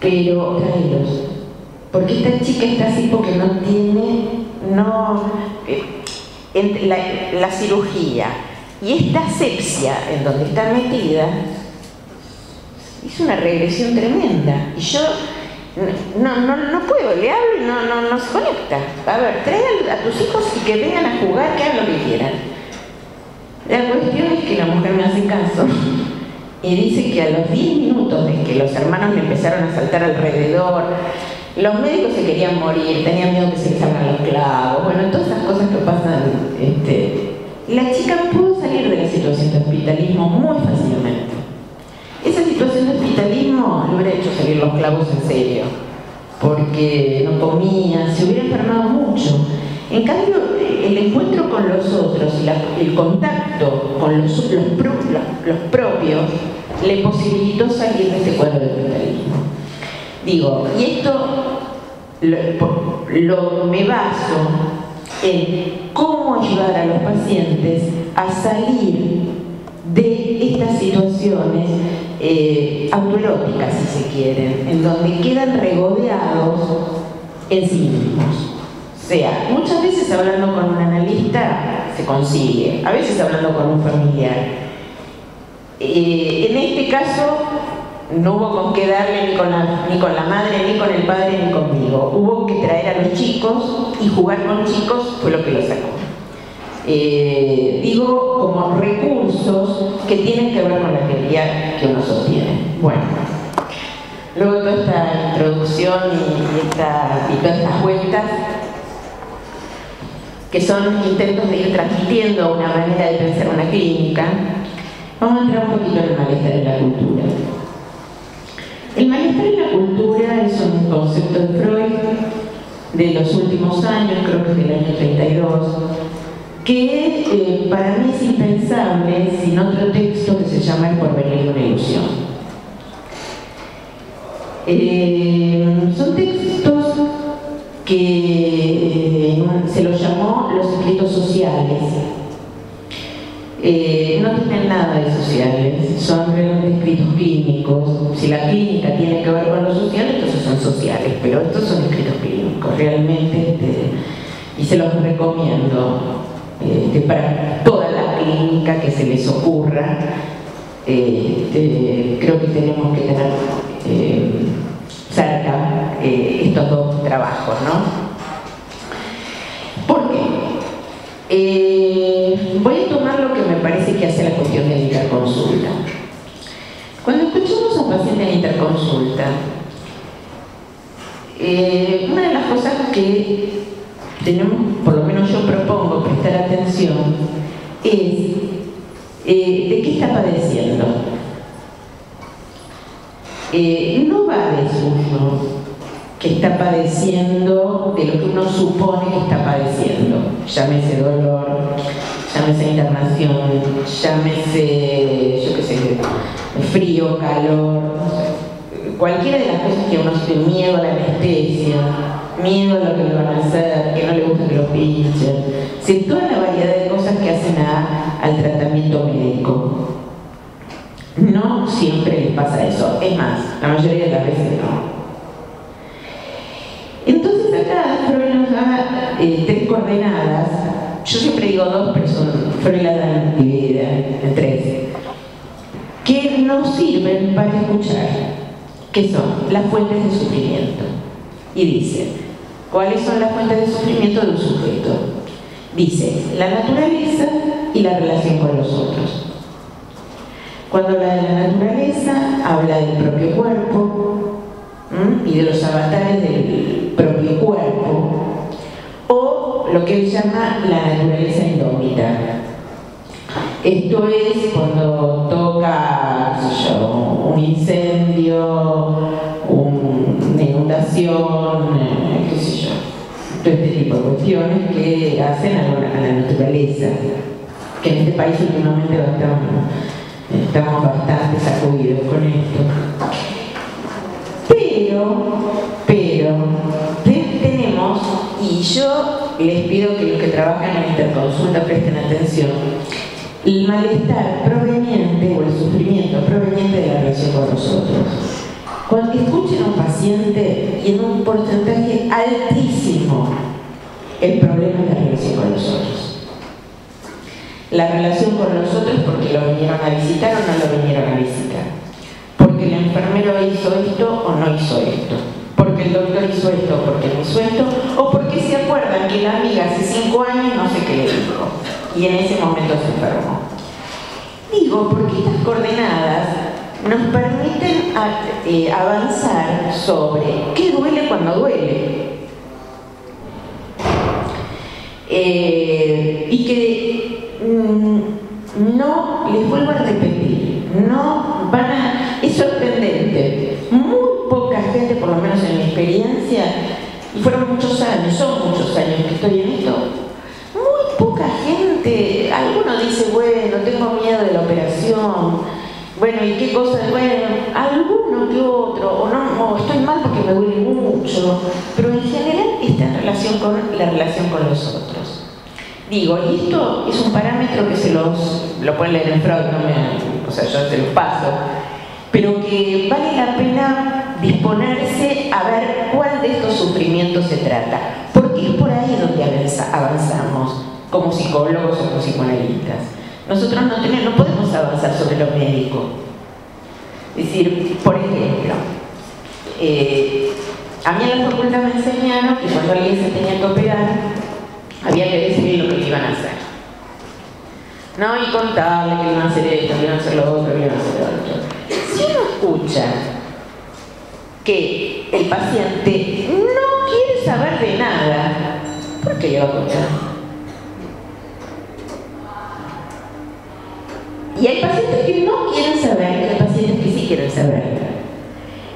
pero tráelos, porque esta chica está así porque no tiene, entre la cirugía y esta asepsia en donde está metida es una regresión tremenda. Y yo no puedo, le hablo y no se conecta. A ver, trae a tus hijos y que vengan a jugar, que hagan lo que quieran. La cuestión es que la mujer me hace caso y dice que a los 10 minutos de que los hermanos le empezaron a saltar alrededor, los médicos se querían morir, tenían miedo que se les salgan los clavos, bueno, todas esas cosas que pasan, la chica pudo salir de la situación de hospitalismo muy fácilmente. Esa situación de hospitalismo le hubiera hecho salir los clavos en serio, porque no comía, se hubiera enfermado mucho. En cambio, el encuentro con los otros y el contacto con los propios le posibilitó salir de este cuadro de hospitalismo. Digo, y esto me baso en cómo ayudar a los pacientes a salir de estas situaciones autoeróticas, si se quieren, en donde quedan regodeados en sí mismos. O sea, muchas veces hablando con un analista se consigue, a veces hablando con un familiar. En este caso no hubo con qué darle ni con la madre, ni con el padre, ni conmigo. Hubo que traer a los chicos y jugar con chicos fue lo que lo sacó. Digo como recursos que tienen que ver con la teoría que uno sostiene. Bueno, luego de toda esta introducción y todas estas vueltas, que son intentos de ir transmitiendo una manera de pensar una clínica, vamos a entrar un poquito en el malestar en la cultura. El malestar en la cultura es un concepto de Freud de los últimos años, creo que es del año 32, que para mí es impensable sin otro texto que se llama El porvenir de una ilusión. Son textos que se los llamó los escritos sociales. No tienen nada de sociales, son realmente escritos clínicos. Si la clínica tiene que ver con lo social, entonces son sociales, pero estos son escritos clínicos, realmente, y se los recomiendo para toda la clínica que se les ocurra. Creo que tenemos que tener cerca estos dos trabajos, ¿no? ¿Por qué? Voy a tomar lo que me parece que hace la cuestión de la interconsulta. paciente en interconsulta. Una de las cosas que tenemos, por lo menos yo propongo prestar atención, es de qué está padeciendo. No va de suyo que está padeciendo de lo que uno supone que está padeciendo. Llámese dolor, llámese internación, llámese, yo qué sé, frío, calor, cualquiera de las cosas que uno tiene, miedo a la anestesia, miedo a lo que le van a hacer, que no le gusta que lo pinchen, sí, toda la variedad de cosas que hacen al tratamiento médico. No siempre les pasa eso, es más, la mayoría de las veces no. Entonces acá Freud nos da 3 coordenadas, yo siempre digo 2, pero Freud la da dividida en 3, que nos sirven para escuchar, que son las fuentes de sufrimiento. Y dice, ¿cuáles son las fuentes de sufrimiento de un sujeto? Dice, la naturaleza y la relación con los otros. Cuando habla de la naturaleza, habla del propio cuerpo y de los avatares del propio cuerpo, o lo que él llama la naturaleza indómita. Esto es cuando toca, qué sé yo, un incendio, una inundación, qué sé yo, todo este tipo de cuestiones que hacen a la naturaleza, que en este país últimamente estamos bastante sacudidos con esto. Pero tenemos, y yo les pido que los que trabajan en interconsulta presten atención, el malestar proveniente o el sufrimiento proveniente de la relación con los otros. Cuando escuchen a un paciente, y en un porcentaje altísimo, el problema es la relación con los otros. La relación con los otros porque lo vinieron a visitar o no lo vinieron a visitar. Porque el enfermero hizo esto o no hizo esto. Porque el doctor hizo esto o porque no hizo esto. O porque se acuerdan que la amiga hace 5 años no sé qué le dijo. Y en ese momento se enfermó. Digo, porque estas coordenadas nos permiten avanzar sobre qué duele cuando duele. Y que no, les vuelvo a repetir, no van a, es sorprendente, muy poca gente, por lo menos en mi experiencia, y fueron muchos años, son muchos años que estoy en esto, muy poca gente, alguno dice, bueno, tengo miedo de la operación, bueno, ¿y qué cosas? Bueno, alguno que otro, o no, estoy mal porque me duele mucho, pero en general está en relación con la relación con los otros. Digo, y esto es un parámetro que lo pueden leer en Freud, o sea, yo se los paso, pero que vale la pena disponerse a ver cuál de estos sufrimientos se trata, porque es por ahí donde avanzamos como psicólogos o como psicoanalistas. Nosotros no podemos avanzar sobre lo médico. Es decir, por ejemplo, a mí en la facultad me enseñaron que cuando alguien se tenía que operar, había que decirle lo que le iban a hacer. No, y contarle que le iban a hacer esto, que le iban a hacer lo otro, que le iban a hacer lo otro. Si uno escucha que el paciente no quiere saber de nada, ¿por qué le va a contar? Y hay pacientes que no quieren saber y hay pacientes que sí quieren saber.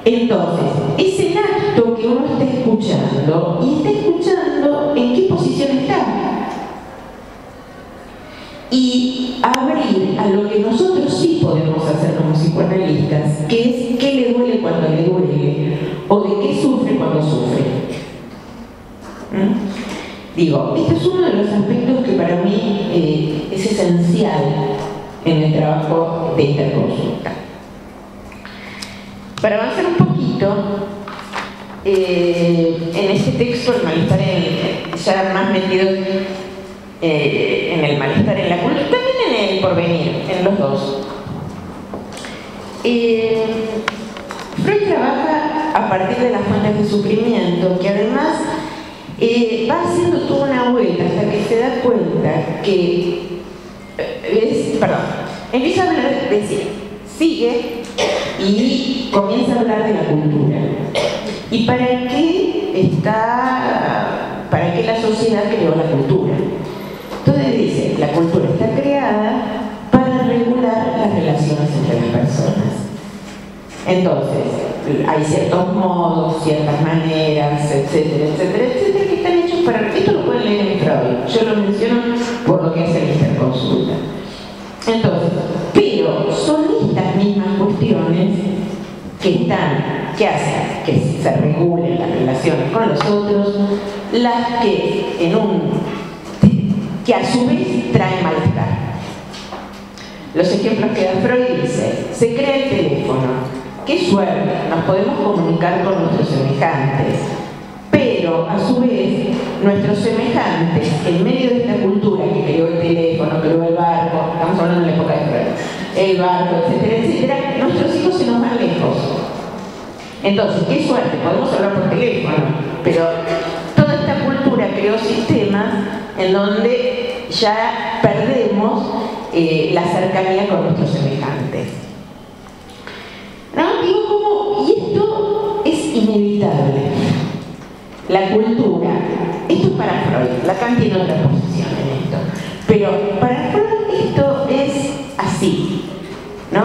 Entonces, es el acto que uno está escuchando y está escuchando en qué posición está. Y abrir a lo que nosotros sí podemos hacer como psicoanalistas, que es qué le duele cuando le duele o de qué sufre cuando sufre. Digo, este es uno de los aspectos que para mí es esencial en el trabajo de interconsulta. Para avanzar un poquito, en este texto, el malestar ya más metido en el malestar en la cultura, también en el porvenir, en los dos. Freud trabaja a partir de las fuentes de sufrimiento, que además va haciendo toda una vuelta hasta que se da cuenta que empieza a hablar, decir, sigue y comienza a hablar de la cultura. ¿Y para qué la sociedad creó la cultura? Entonces dice, la cultura está creada para regular las relaciones entre las personas. Entonces, hay ciertos modos, ciertas maneras, etcétera, etcétera, etcétera, que están hechos para... Esto lo pueden leer en Freud, yo lo menciono por lo que hace la interconsulta. Entonces, pero son estas mismas cuestiones que hacen que se regulen las relaciones con los otros, las que a su vez traen malestar. Los ejemplos que da Freud dice, se crea el teléfono, qué suerte, nos podemos comunicar con nuestros semejantes, pero a su vez nuestros semejantes, en medio de esta cultura que creó el teléfono, creó el barco, estamos hablando de la época de Freud, el barco, etcétera, etcétera, nuestros hijos se nos van lejos. Entonces, qué suerte, podemos hablar por teléfono, pero toda esta cultura creó sistemas en donde ya perdemos la cercanía con nuestros semejantes. ¿No? Digo, ¿cómo? Y esto es inevitable. La cultura, esto es para Freud, Lacan tiene otra posición en esto, pero para Freud esto es así, ¿no?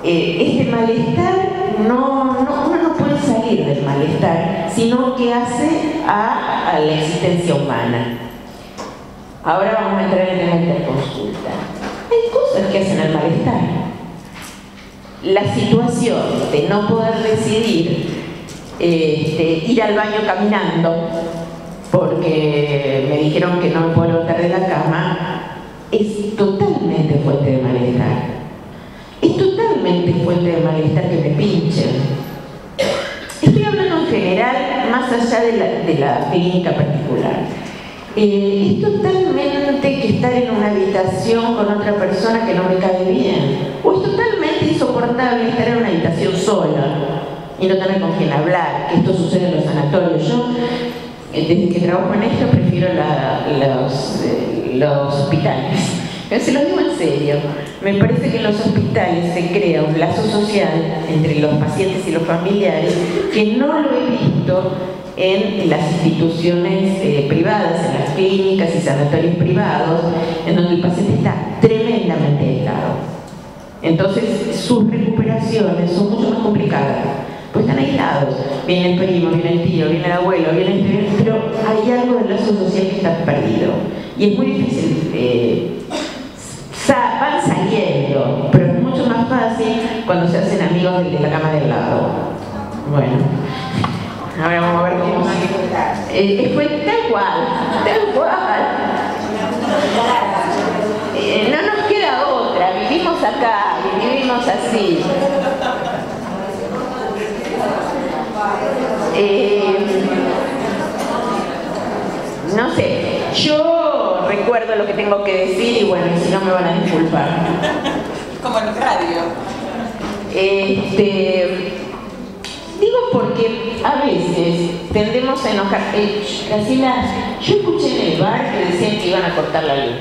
Este malestar, uno no puede salir del malestar, sino que hace a la existencia humana. Ahora vamos a entrar en la interconsulta. Hay cosas que hacen al malestar. La situación de no poder decidir ir al baño caminando porque me dijeron que no me puedo levantar de la cama es totalmente fuente de malestar. Es totalmente fuente de malestar que me pinchen. Estoy hablando en general, más allá de la clínica particular. Es totalmente que estar en una habitación con otra persona que no me cae bien. O es totalmente insoportable estar en una habitación sola y no tener con quién hablar, que esto sucede en los sanatorios. Yo, desde que trabajo en esto, prefiero los hospitales. Pero se los digo en serio, me parece que en los hospitales se crea un lazo social entre los pacientes y los familiares que no lo he visto en las instituciones privadas, en las clínicas y sanatorios privados, en donde el paciente está tremendamente aislado. Entonces sus recuperaciones son mucho más complicadas, pues están aislados. Viene el primo, viene el tío, viene el abuelo, pero hay algo del lazo social que está perdido. Y es muy difícil, van saliendo, pero es mucho más fácil cuando se hacen amigos de la cama del lado. Bueno. Ahora vamos a ver cómo fue tal cual. No nos queda otra, vivimos acá y vivimos así. No sé, yo recuerdo lo que tengo que decir y bueno, si no me van a disculpar.
Como en radio.
Digo porque a veces tendemos a enojar. Graciela, yo escuché en el bar que decían que iban a cortar la luz.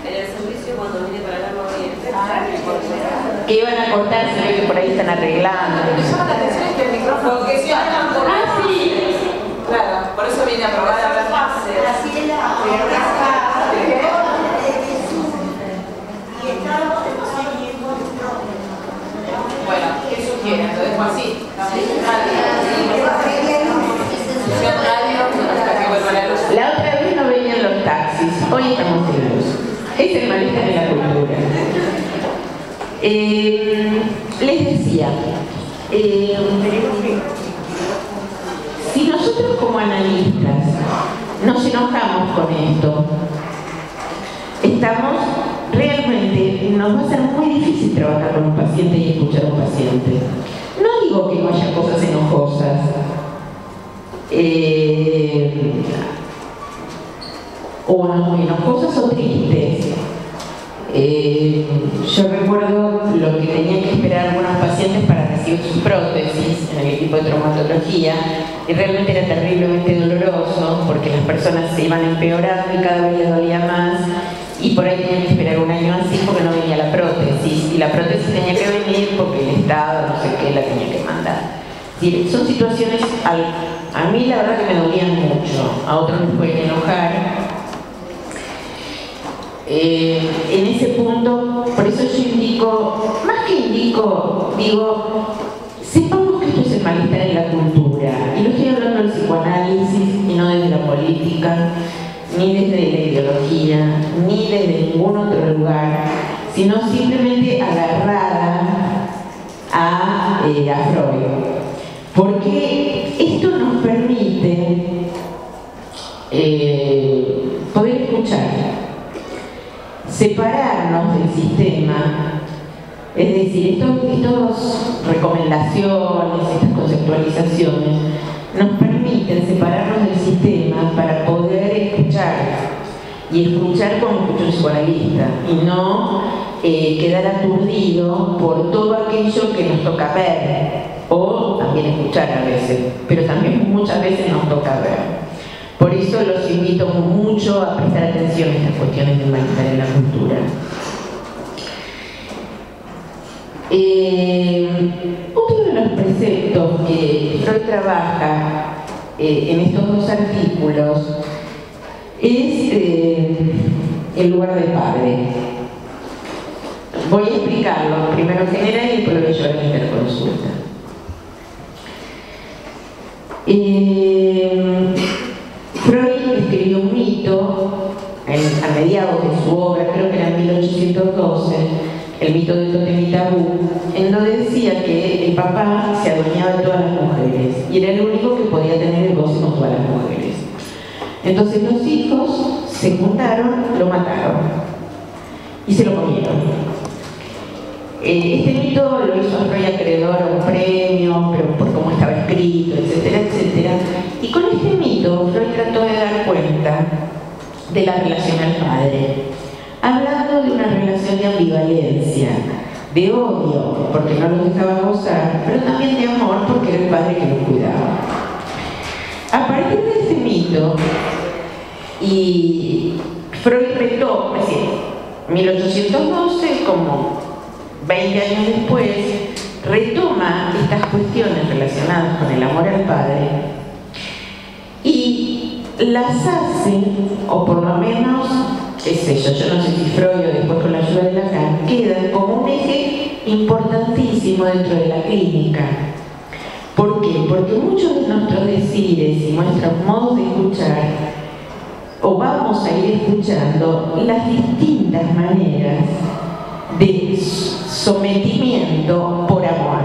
En el servicio cuando vine para la corriente.
Que iban a cortar, se ve que por ahí están arreglando.
Llama la atención que el micrófono. Porque si hablan por...
Ah, sí.
Claro, por eso vine a probar a hablar más. Bueno, ¿qué sugieren? Lo dejo así.
La otra vez no venían los taxis, hoy estamos en luz. Es el malestar de la cultura. Les decía, si nosotros como analistas nos enojamos con esto, realmente nos va a ser muy difícil trabajar con un paciente y escuchar a un paciente. No digo que no haya cosas enojosas, o no enojosas o tristes. Yo recuerdo lo que tenían que esperar algunos pacientes para recibir sus prótesis en el equipo de traumatología, y realmente era terriblemente doloroso porque las personas se iban empeorando y cada vez les dolía más, y por ahí tenían que esperar un año así porque no la prótesis tenía que venir porque el Estado, no sé qué, la tenía que mandar. Sí, son situaciones, a mí la verdad que me dolían mucho, a otros les pueden enojar. En ese punto, por eso yo indico, más que indico, digo, sepamos que esto es el malestar en la cultura, y no estoy hablando del psicoanálisis y no desde la política, ni desde la ideología, ni desde ningún otro lugar, sino simplemente agarrada a Freud. Porque esto nos permite poder escuchar, separarnos del sistema, es decir, estas recomendaciones, estas conceptualizaciones nos permiten separarnos del sistema para poder escuchar, y escuchar como escucha un psicoanalista, y no quedar aturdido por todo aquello que nos toca ver, o también escuchar a veces, pero también muchas veces nos toca ver. Por eso los invito mucho a prestar atención a estas cuestiones del malestar en la cultura. Otro de los preceptos que Freud trabaja en estos dos artículos es el lugar del padre. Voy a explicarlo primero en general y después lo voy a llevar a la interconsulta. Freud escribió un mito a mediados de su obra, creo que era en 1812, el mito del tótem y tabú, en donde decía que el papá se adueñaba de todas las mujeres y era el único que podía tener el goce con todas las mujeres. Entonces los hijos se juntaron, lo mataron y se lo comieron. Este mito lo hizo Freud acreedor a un premio, pero por cómo estaba escrito, etcétera, etcétera. Y con este mito Freud trató de dar cuenta de la relación al padre, hablando de una relación de ambivalencia, de odio, porque no lo dejaba gozar, pero también de amor, porque era el padre que lo cuidaba. A partir de ese mito, y Freud retó, es decir, 1812, como 20 años después, retoma estas cuestiones relacionadas con el amor al padre y las hace, o por lo menos, qué sé yo no sé si Freud o después con la ayuda de Lacan, quedan como un eje importantísimo dentro de la clínica. ¿Por qué? Porque muchos de nuestros decires y nuestros modos de escuchar, o vamos a ir escuchando las distintas maneras de sometimiento por amor.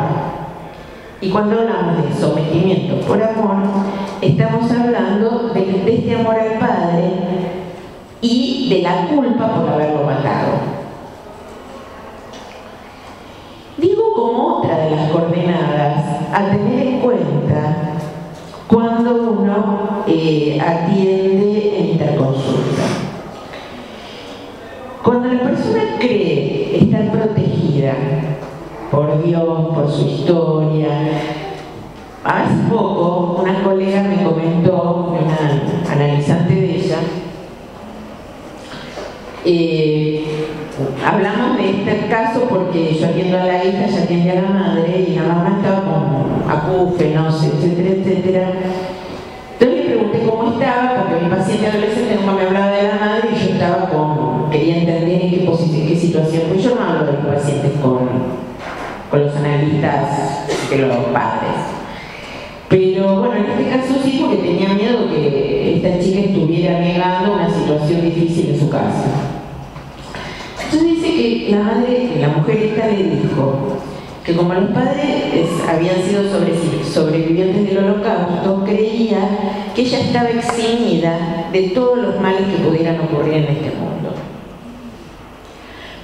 Y cuando hablamos de sometimiento por amor, estamos hablando de este amor al padre y de la culpa por haberlo matado. Digo como otra de las coordenadas a tener en cuenta cuando uno atiende en interconsulta. Cuando la persona cree estar protegida por Dios, por su historia, hace poco una colega me comentó, una analizante de ella, hablamos de este caso porque yo atiendo a la hija, ella atiende a la madre y la mamá estaba con acúfenos, etcétera, etcétera. Entonces le pregunté cómo estaba, porque mi paciente adolescente nunca me hablaba de la madre y yo estaba quería entender en qué situación, porque yo no hablo de los pacientes con los analistas de los padres. Pero bueno, en este caso sí, porque tenía miedo que esta chica estuviera negando una situación difícil en su casa. Entonces dice que la mujer esta le dijo que como los padres habían sido sobrevivientes del Holocausto, creía que ella estaba eximida de todos los males que pudieran ocurrir en este mundo.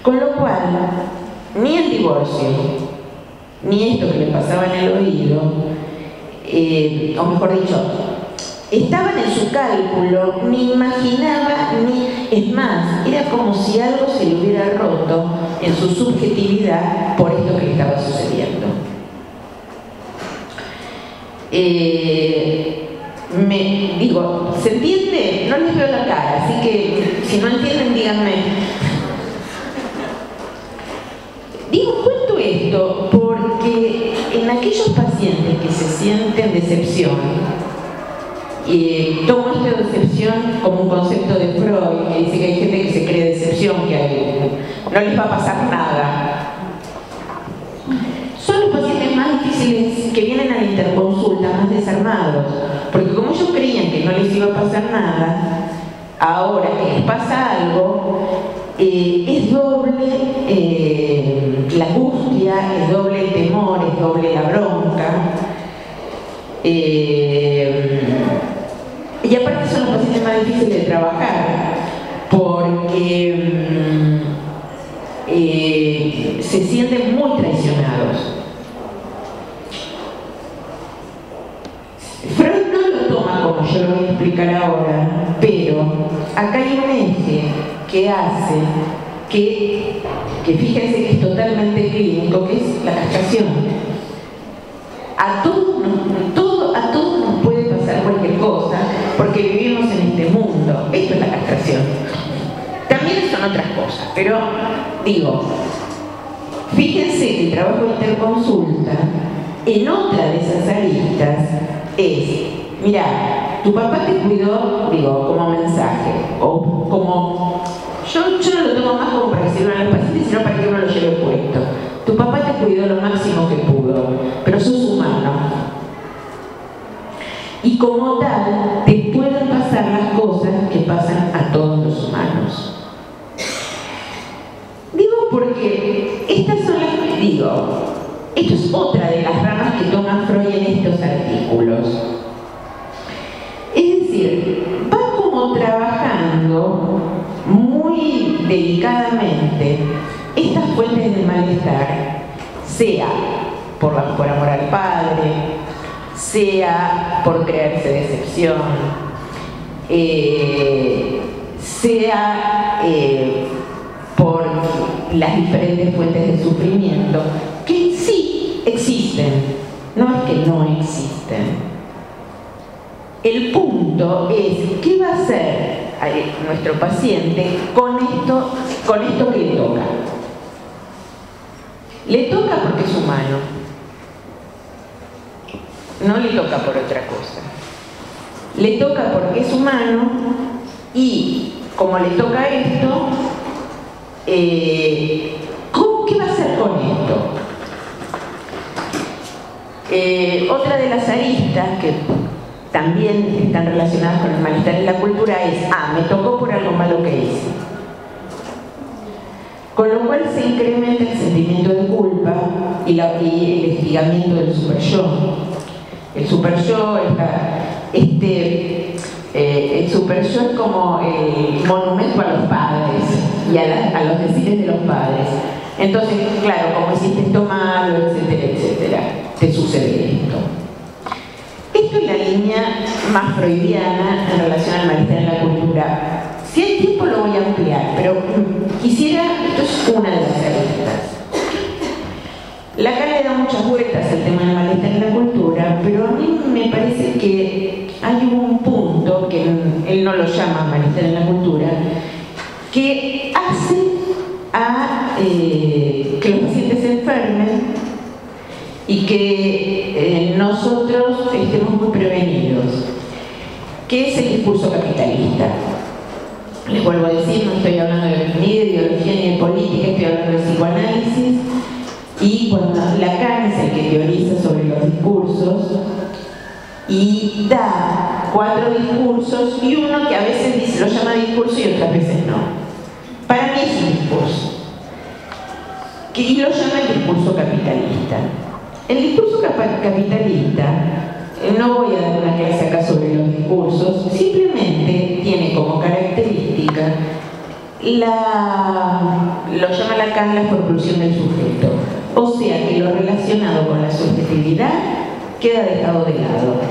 Con lo cual, ni el divorcio, ni esto que le pasaba en el oído, o mejor dicho, estaban en su cálculo, ni imaginaba, es más, era como si algo se le hubiera roto en su subjetividad por esto que le estaba sucediendo. ¿Se entiende? No les veo la cara, así que si no entienden, díganme. Cuento esto porque en aquellos pacientes que se sienten decepción, tomo esta decepción como un concepto de Freud, que dice que hay gente que se cree decepción, que no les va a pasar nada. Son los pacientes más difíciles que vienen a la interconsulta, más desarmados, porque como ellos creían que no les iba a pasar nada, ahora que les pasa algo, es doble la angustia, es doble el temor, es doble la bronca. Y aparte son los pacientes más difíciles de trabajar, porque se sienten muy traicionados. Freud no lo toma como yo lo voy a explicar ahora, pero acá hay un eje que hace que fíjense que es totalmente clínico, que es la castración. A todos nos puede pasar cualquier cosa porque vivimos en este mundo. Esto es la castración. También son otras cosas, pero digo, fíjense que el trabajo de interconsulta en otra de esas aristas es, mira, tu papá te cuidó, digo, como mensaje, o como, yo no lo tomo más como para que sirvan a los pacientes, sino para que uno lo lleve puesto. Tu papá te cuidó lo máximo que pudo, pero sos humano. Y como tal, te pueden pasar las cosas que pasan a todos los humanos. Digo porque estas son las que digo. Esto es otra de las ramas que toma Freud en estos artículos. Es decir, va como trabajando muy delicadamente estas fuentes de malestar, sea por amor al padre, sea por creerse decepción, sea por las diferentes fuentes de sufrimiento, que sí existen, no es que no existen. El punto es qué va a hacer nuestro paciente con esto que le toca. Le toca porque es humano, no le toca por otra cosa. Le toca porque es humano y como le toca esto, ¿qué va a hacer con esto? Otra de las aristas que también están relacionadas con el malestar en la cultura es, me tocó por algo malo que hice. Con lo cual se incrementa el sentimiento de culpa y el estigamiento del superyo. El superyo el superyo es como el monumento a los padres y a los decires de los padres. Entonces, claro, como hiciste esto malo, etcétera, etcétera, te sucede esto. Esto es la línea más freudiana en relación al malestar en la cultura. Si hay tiempo lo voy a ampliar, pero quisiera, esto es una de las aristas. Lacan le da muchas vueltas al tema del malestar en la cultura, pero a mí me parece que hay un punto, que él no lo llama malestar en la cultura, que hace a que los pacientes se enfermen y que nosotros estemos muy prevenidos, que es el discurso capitalista. Les vuelvo a decir, no estoy hablando ni de ideología ni de política, estoy hablando de psicoanálisis, y cuando Lacan es el que teoriza sobre los discursos y da 4 discursos y uno que a veces lo llama discurso y otras veces no. Para mí es un discurso, y lo llama el discurso capitalista. El discurso capitalista, no voy a dar una clase acá sobre los discursos, simplemente tiene como característica lo llama Lacan la forclusión del sujeto, o sea que lo relacionado con la subjetividad queda dejado de lado.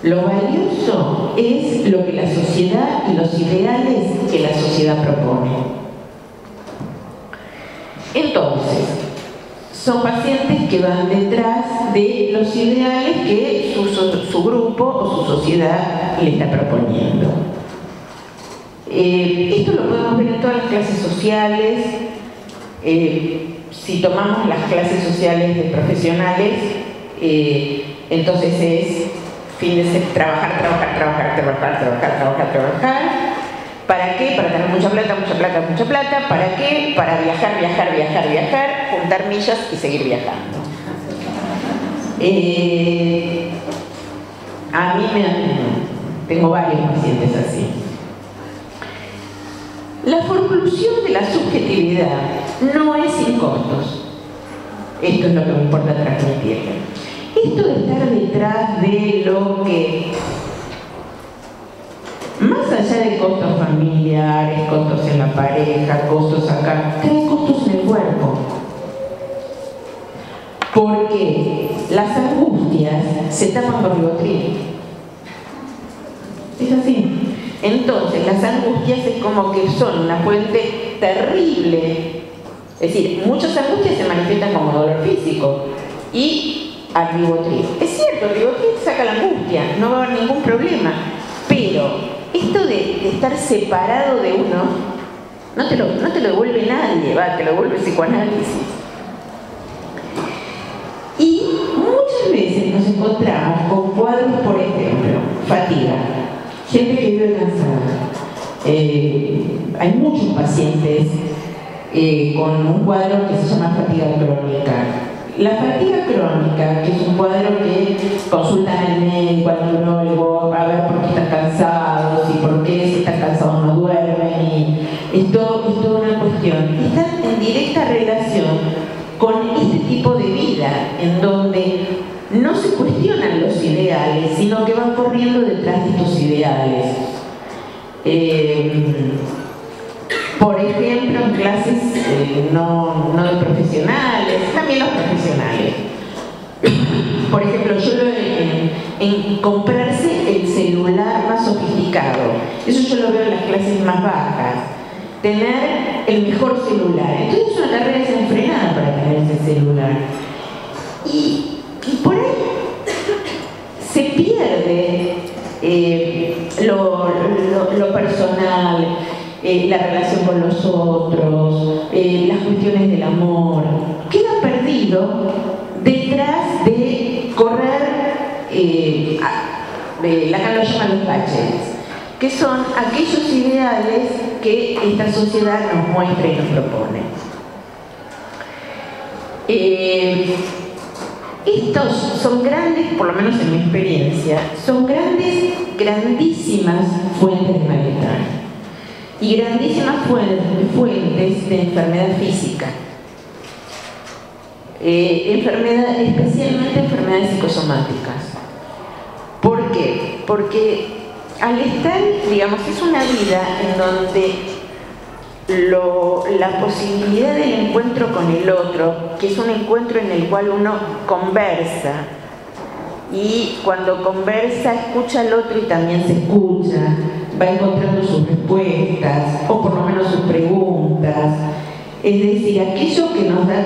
Lo valioso es lo que la sociedad y los ideales que la sociedad propone. Entonces, son pacientes que van detrás de los ideales que su grupo o su sociedad le está proponiendo. Esto lo podemos ver en todas las clases sociales. si tomamos las clases sociales de profesionales, entonces es fin de semana, trabajar. ¿Para qué? Para tener mucha plata. ¿Para qué? Para viajar, juntar millas y seguir viajando. A mí tengo varios pacientes así. La forclusión de la subjetividad no es sin costos. Esto es lo que me importa transmitirle. Esto de estar detrás de lo que, más allá de costos familiares, costos en la pareja, costos acá, trae costos en el cuerpo. Porque las angustias se tapan por ribotril. Es así. Entonces, las angustias es como que son una fuente terrible. Es decir, muchas angustias se manifiestan como dolor físico y al ribotril. Es cierto, el ribotril saca la angustia, no va a haber ningún problema. Pero esto de estar separado de uno, no te lo devuelve nadie, te lo devuelve el psicoanálisis. Y muchas veces nos encontramos con cuadros, por ejemplo, fatiga. Gente que vive cansada. Hay muchos pacientes con un cuadro que se llama fatiga crónica. La fatiga crónica, que es un cuadro que consultan al médico, al neurólogo, a ver por qué están cansados y por qué si están cansados no duermen, y es toda una cuestión. Están en directa relación con este tipo de vida, en donde no se cuestionan los ideales, sino que van corriendo detrás de estos ideales. Por ejemplo, en clases no de profesionales, también los profesionales. Por ejemplo, yo en comprarse el celular más sofisticado, eso yo lo veo en las clases más bajas. Tener el mejor celular. Entonces es una carrera desenfrenada para tener ese celular. Y por ahí se pierde lo personal, la relación con los otros, las cuestiones del amor. Queda perdido detrás de correr, acá lo llaman los gadgets, que son aquellos ideales que esta sociedad nos muestra y nos propone. Estos son grandes, por lo menos en mi experiencia, son grandísimas fuentes de malestar y grandísimas fuentes de enfermedad física, especialmente enfermedades psicosomáticas. ¿Por qué? Porque al estar, digamos, es una vida en donde la posibilidad del encuentro con el otro, que es un encuentro en el cual uno conversa, y cuando conversa escucha al otro y también se escucha, va encontrando sus respuestas, o por lo menos sus preguntas, es decir, aquello que nos da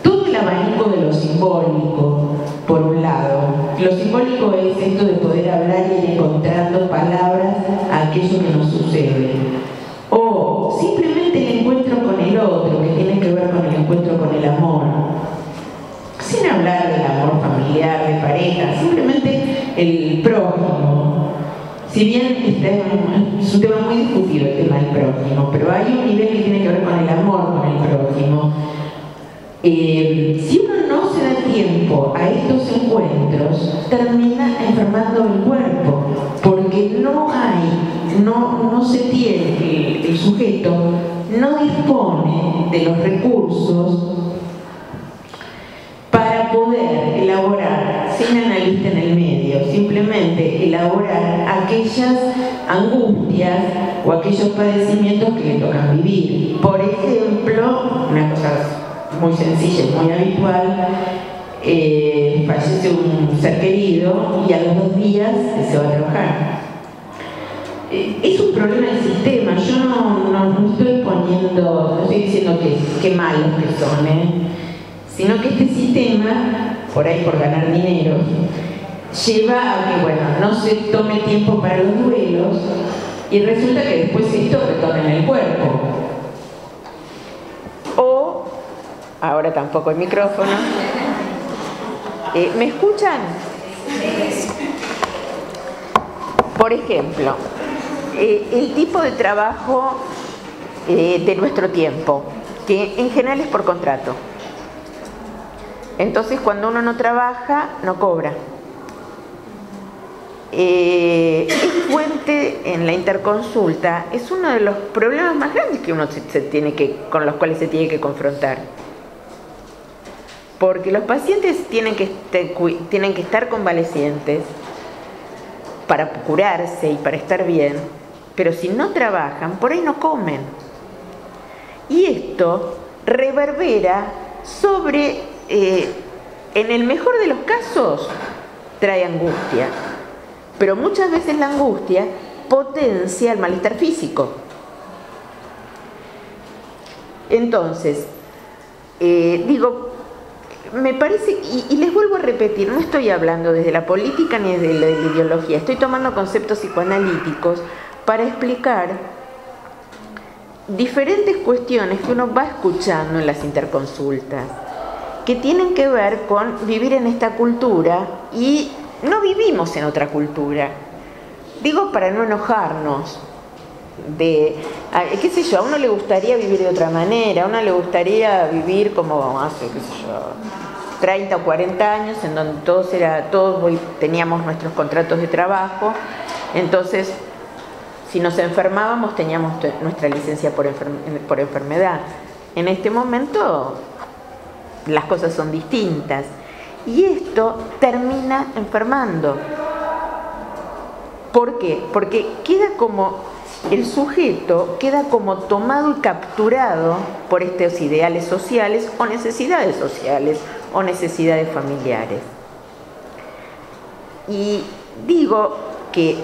todo el abanico de lo simbólico, por un lado. Lo simbólico es esto de poder hablar y ir encontrando palabras a aquello que nos sucede. O simplemente el encuentro con el otro, que tiene que ver con el encuentro con el amor. Sin hablar del amor familiar, de pareja, simplemente el prójimo. Si bien es un tema muy discutido el tema del prójimo, pero hay un nivel que tiene que ver con el amor con el prójimo. Si uno no se da tiempo a estos encuentros, termina enfermando el cuerpo, porque no se tiene, el sujeto no dispone de los recursos para poder elaborar, sin analista en el medio, simplemente elaborar aquellas angustias o aquellos padecimientos que le tocan vivir. Por ejemplo, una cosa muy sencilla y muy habitual, fallece un ser querido y a los 2 días se va a trabajar. Es un problema del sistema. Yo no estoy no estoy diciendo que malos que son, sino que este sistema, por ahí por ganar dinero, lleva a que, bueno, no se tome tiempo para los duelos y resulta que después esto retorna en el cuerpo. O Ahora tampoco el micrófono. ¿Me escuchan? Por ejemplo, el tipo de trabajo de nuestro tiempo, que en general es por contrato. Entonces, cuando uno no trabaja, no cobra. Es fuente en la interconsulta, es uno de los problemas más grandes que uno con los cuales se tiene que confrontar. Porque los pacientes tienen que estar convalecientes para curarse y para estar bien, pero si no trabajan, por ahí no comen. Y esto reverbera sobre, en el mejor de los casos, trae angustia. Pero muchas veces la angustia potencia el malestar físico. Entonces, me parece, y les vuelvo a repetir, no estoy hablando desde la política ni desde la ideología, estoy tomando conceptos psicoanalíticos para explicar diferentes cuestiones que uno va escuchando en las interconsultas, que tienen que ver con vivir en esta cultura y no vivimos en otra cultura. Digo para no enojarnos. Qué sé yo, a uno le gustaría vivir de otra manera, a uno le gustaría vivir como hace, qué sé yo, 30 o 40 años, en donde todos teníamos nuestros contratos de trabajo, entonces si nos enfermábamos teníamos nuestra licencia por enfermedad. En este momento las cosas son distintas. Y esto termina enfermando. ¿Por qué? Porque el sujeto queda como tomado y capturado por estos ideales sociales o necesidades familiares. Y digo que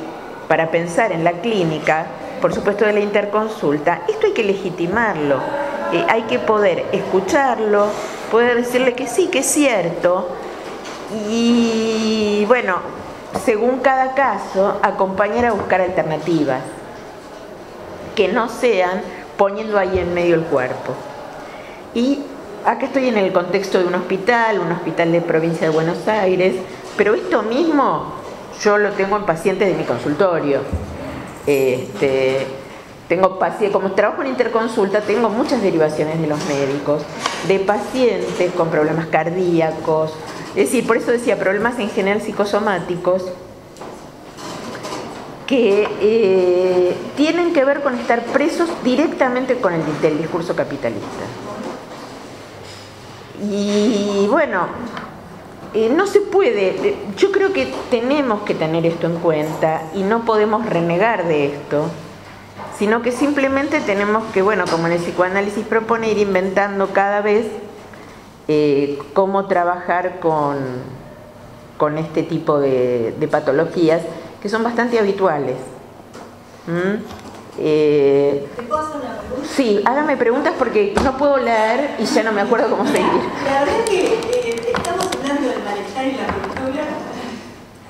para pensar en la clínica, por supuesto de la interconsulta, esto hay que legitimarlo, hay que poder escucharlo, poder decirle que sí, que es cierto. Y bueno, según cada caso, acompañar a buscar alternativas que no sean poniendo ahí en medio el cuerpo. Y acá estoy en el contexto de un hospital de provincia de Buenos Aires, pero esto mismo yo lo tengo en pacientes de mi consultorio. Como trabajo en interconsulta, tengo muchas derivaciones de los médicos, de pacientes con problemas cardíacos. Es decir, por eso decía, problemas en general psicosomáticos que tienen que ver con estar presos directamente con del discurso capitalista. Y bueno, no se puede, yo creo que tenemos que tener esto en cuenta y no podemos renegar de esto, sino que simplemente tenemos que, bueno, como en el psicoanálisis propone, ir inventando cada vez cómo trabajar con este tipo de patologías que son bastante habituales.
¿Te puedo hacer una pregunta?
Sí, hágame preguntas porque no puedo leer y ya no me acuerdo cómo seguir.
La verdad es que estamos hablando del malestar y la cultura.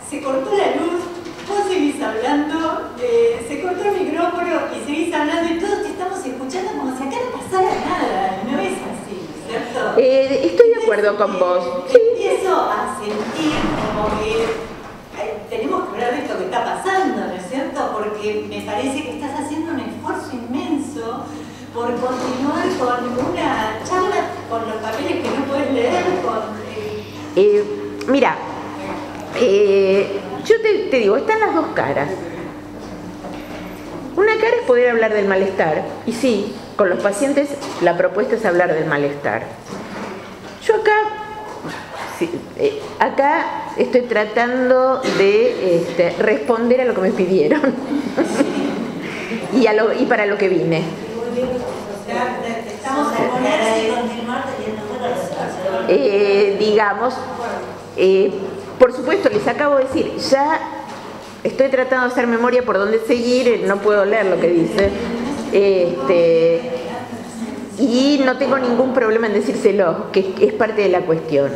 Se cortó la luz, vos seguís hablando, se cortó el micrófono y seguís hablando y todos te estamos escuchando como si acá no pasara nada. No es así, ¿cierto?
Estoy de acuerdo con vos.
Empiezo a sentir como que tenemos que hablar de esto que está pasando, ¿no es cierto? Porque me parece que estás haciendo un esfuerzo inmenso por continuar con una charla con los papeles que no puedes leer.
Mira, yo te digo, están las dos caras. Una cara es poder hablar del malestar, y sí, con los pacientes la propuesta es hablar del malestar. Yo acá estoy tratando de responder a lo que me pidieron y para lo que vine.
Estamos a poner y continuar teniendo
digamos, por supuesto, les acabo de decir, ya estoy tratando de hacer memoria por dónde seguir, no puedo leer lo que dice, y no tengo ningún problema en decírselo, que es parte de la cuestión.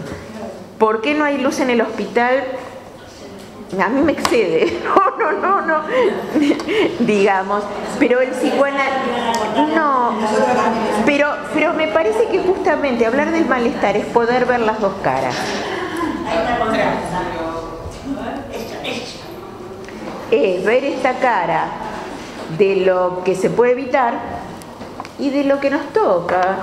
¿Por qué no hay luz en el hospital? a mí me excede, no, digamos, pero el psicoanálisis, no, pero me parece que justamente hablar del malestar es poder ver las dos caras. Es ver esta cara de lo que se puede evitar y de lo que nos toca.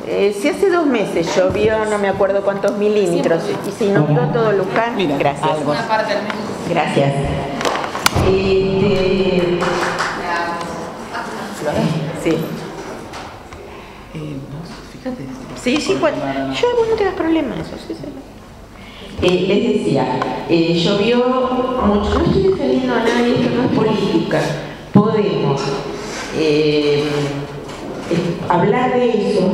Si hace 2 meses llovió no me acuerdo cuántos milímetros y se inundó todo Luján, gracias.
Una parte del mismo.
Gracias. Sí.
Fíjate.
Sí, bueno, yo vos no te das problema eso, sí. Les decía, llovió mucho, no estoy defendiendo a nadie, esto no es política. Podemos hablar de eso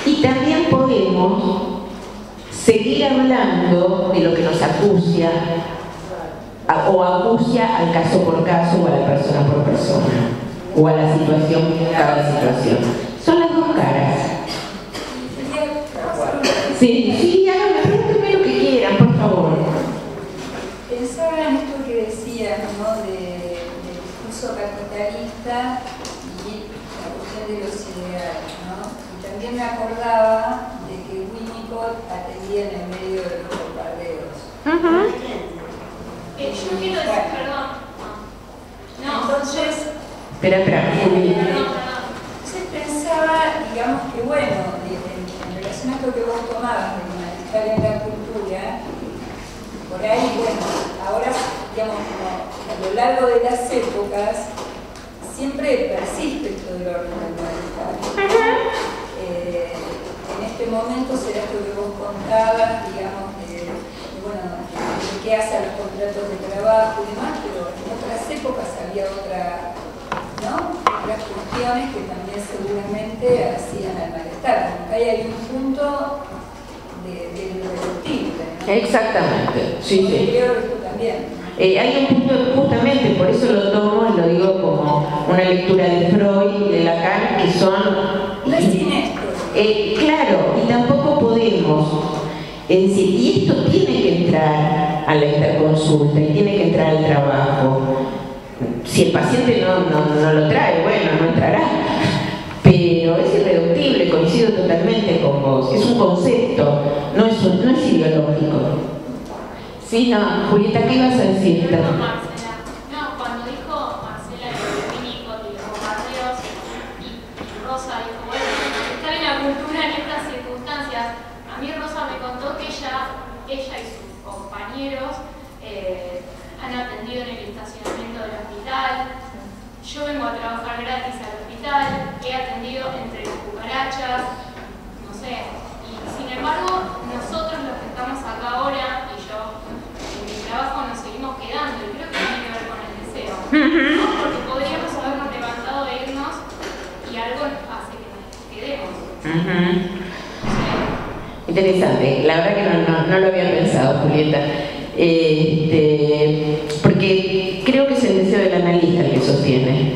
y también podemos seguir hablando de lo que nos acucia o acucia al caso por caso o a la persona por persona o a la situación por cada situación. Son las dos caras. Sí, háganme, pregúntenme lo que quieran, por favor.
Pensaba en esto que decías, ¿no? Del discurso capitalista y la cuestión de los ideales, ¿no? Y también me acordaba de que Winnicott atendía en el medio de los bombardeos.
Yo quiero decir, perdón. No.
Entonces,
Espera,
entonces pensaba, digamos que bueno, en relación a esto que vos tomabas del malestar en la cultura, por ahí, bueno, ahora, digamos, como a lo largo de las épocas, siempre persiste todo el orden del malestar. En este momento será esto que vos contabas, digamos, bueno, de qué hace a los contratos de trabajo y demás, pero en otras épocas había otras cuestiones que también seguramente hacían al malestar. Como que ahí hay un punto de irreductible, ¿no?
Exactamente, sí.
Creo que esto también.
Hay un punto, justamente, por eso lo tomo y lo digo como una lectura de Freud y de Lacan, que son...
No es siniestro.
Claro, y tampoco podemos... Es decir, y esto tiene que entrar a la interconsulta y tiene que entrar al trabajo. Si el paciente no lo trae, bueno, no entrará. Pero es irreductible, coincido totalmente con vos. Es un concepto, no es ideológico. Sí, no, Julieta, ¿qué ibas a decir?
No, cuando dijo Marcela de Winnicott y los bombardeos, y Rosa dijo, bueno, estar en la cultura en estas circunstancias. A mí Rosa me contó que ella y sus compañeros han atendido en el estacionamiento del hospital. Yo vengo a trabajar gratis al hospital, he atendido entre las cucarachas, no sé. Y sin embargo, nosotros los que estamos acá ahora, y yo, en mi trabajo nos seguimos quedando, y creo que tiene que ver con el deseo. ¿No? Porque podríamos habernos levantado e irnos, y algo hace que nos quedemos.
Interesante, la verdad que no lo había pensado, Julieta. Porque creo que es el deseo del analista el que sostiene.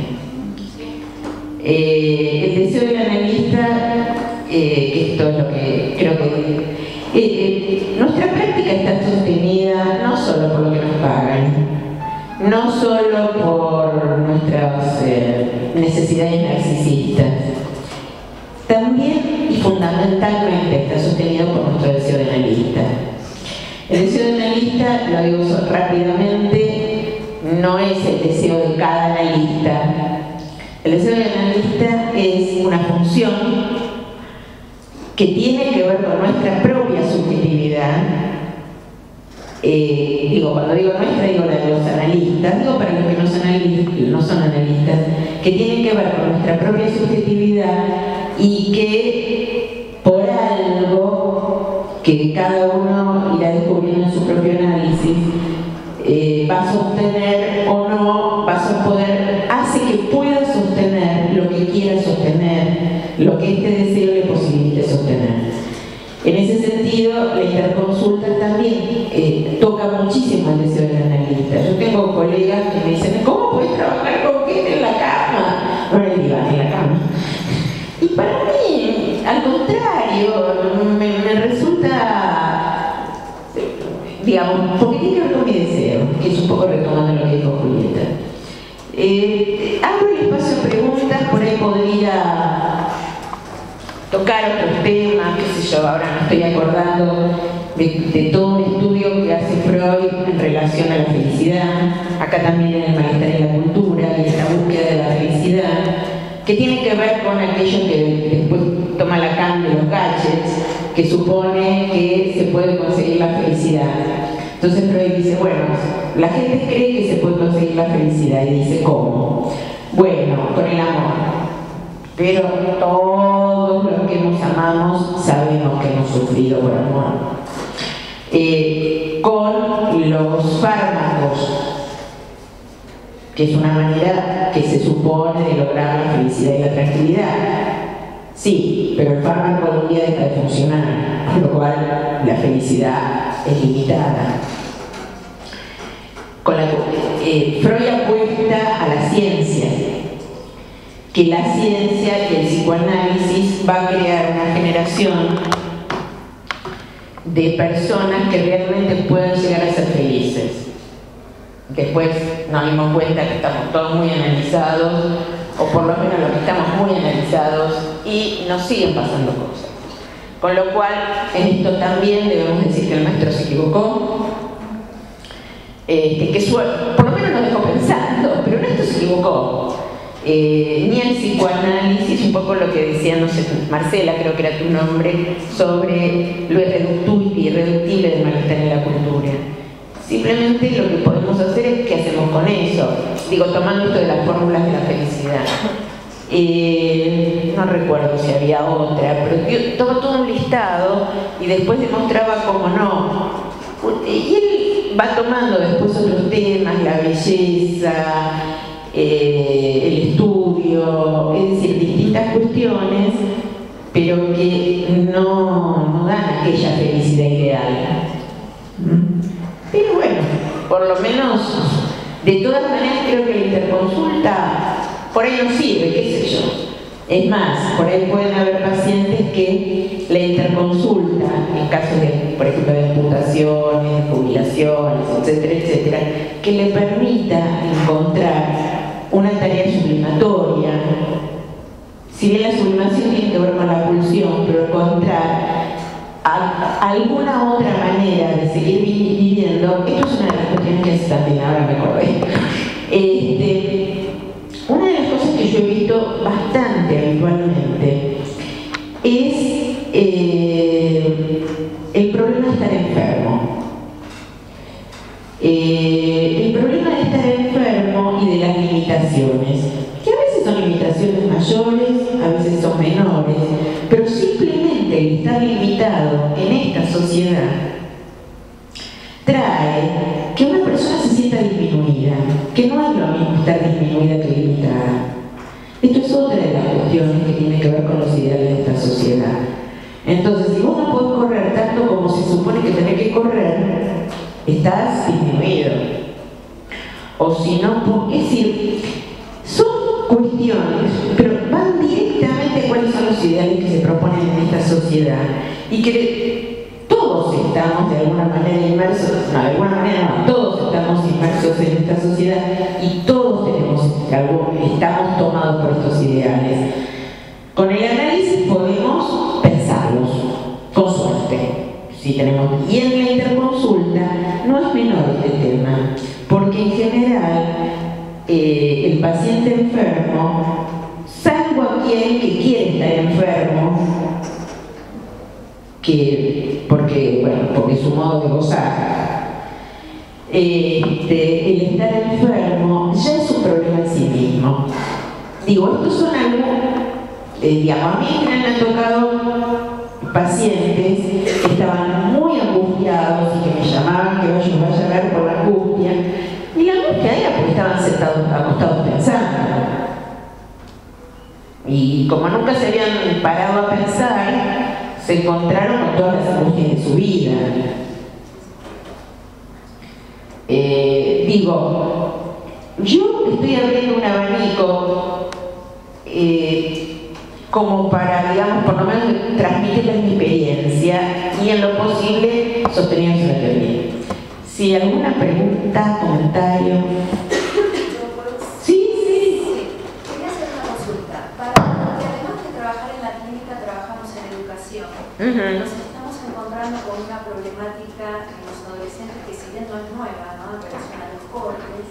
El deseo del analista, que esto es lo que creo que... nuestra práctica está sostenida no solo por lo que nos pagan, no solo por nuestras necesidades narcisistas, también y fundamentalmente está sostenido por nuestro deseo de analista. El deseo de analista, lo digo rápidamente, no es el deseo de cada analista. El deseo de analista es una función que tiene que ver con nuestra propia subjetividad. Cuando digo nuestra, digo la de los analistas, digo para los que no son analistas, que tiene que ver con nuestra propia subjetividad y que por algo que cada uno irá descubriendo en su propio análisis va a sostener o no, hace que pueda sostener lo que quiera sostener, lo que este deseo le posibilite sostener. En ese sentido, la interconsulta también toca muchísimo el deseo del analista. Yo tengo colegas que me dicen, ¿cómo puedes trabajar con gente en la cama? No le digan en la cama. Y para mí, al contrario, me resulta, digamos, porque tiene que ver con mi deseo, que es un poco retomando lo que dijo Julieta. Abro el espacio de preguntas, por ahí podría tocar otros temas, qué sé yo, ahora me estoy acordando de todo un estudio que hace Freud en relación a la felicidad, acá también en el malestar y la cultura, y esta búsqueda de la felicidad, que tiene que ver con aquello que después toma Lacan de los gadgets, que supone que se puede conseguir la felicidad. Entonces Freud dice, bueno, la gente cree que se puede conseguir la felicidad, y dice, ¿cómo? Bueno, con el amor. Pero todos los que nos amamos sabemos que hemos sufrido por amor. Con los fármacos, que es una manera que se supone de lograr la felicidad y la tranquilidad. Sí, pero el fármaco algún día deja de funcionar, con lo cual la felicidad es limitada. Freud apuesta a la ciencia, que la ciencia y el psicoanálisis va a crear una generación de personas que realmente puedan llegar a ser felices. Después nos dimos cuenta que estamos todos muy analizados, o por lo menos los que estamos muy analizados, y nos siguen pasando cosas. Con lo cual, en esto también debemos decir que el maestro se equivocó, por lo menos nos dejó pensando, pero en esto se equivocó. Ni el psicoanálisis, un poco lo que decía, no sé, Marcela, creo que era tu nombre, sobre lo irreductible del malestar en la cultura. Simplemente lo que podemos hacer es qué hacemos con eso. Digo, tomando esto de las fórmulas de la felicidad. No recuerdo si había otra, pero yo tomó todo un listado y después demostraba cómo no. Y él va tomando después otros temas, la belleza, el estudio, es decir, distintas cuestiones, pero que no dan aquella felicidad ideal. Pero bueno, por lo menos, de todas maneras creo que la interconsulta por ahí no sirve, qué sé yo. Es más, por ahí pueden haber pacientes que la interconsulta, en casos de, por ejemplo, de amputaciones, jubilaciones, etcétera, etcétera, que le permita encontrar una tarea sublimatoria. Si bien la sublimación tiene que ver con la pulsión, pero encontrar alguna otra manera de seguir viviendo, esto es una de las cuestiones que hace también, ahora me acordé. Una de las cosas que yo he visto bastante habitualmente es el problema de estar enfermo. El problema de estar enfermo y de las limitaciones, que a veces son limitaciones mayores, a veces son menores, pero simplemente el estar limitado en esta sociedad trae que una persona se sienta disminuida, que no es lo mismo estar disminuida que limitada. Esto es otra de las cuestiones que tiene que ver con los ideales de esta sociedad. Entonces, si vos no podés correr tanto como se supone que tenés que correr, estás disminuido. O si no, es decir, son cuestiones, pero van directamente a cuáles son los ideales que se proponen en esta sociedad y que todos estamos de alguna manera inmersos, no, de alguna manera no, todos estamos inmersos en esta sociedad y todos estamos tomados por estos ideales. Con el análisis podemos pensarlos, con suerte, si tenemos. Y en la interconsulta no es menor este tema, porque en general el paciente enfermo, salvo aquel que quiere estar enfermo, porque es su modo de gozar, el estar enfermo ya es un problema en sí mismo. Digo, estos son algo, digamos, a mí me han tocado pacientes que estaban muy angustiados y que me llamaban que yo vaya a ver por la angustia, y la angustia era porque estaban sentados, acostados pensando. Y como nunca se habían parado a pensar, se encontraron con todas las angustias de su vida. Digo, yo estoy abriendo un abanico como para, digamos, por lo menos transmitirles mi experiencia y en lo posible sosteniendo la teoría. Si alguna pregunta, comentario. Sí.
Quería hacer una consulta. Porque además de trabajar en la clínica, trabajamos en educación. Nos estamos encontrando con una problemática en los adolescentes que, si bien no es nueva, ¿no?, en relación a los cortes,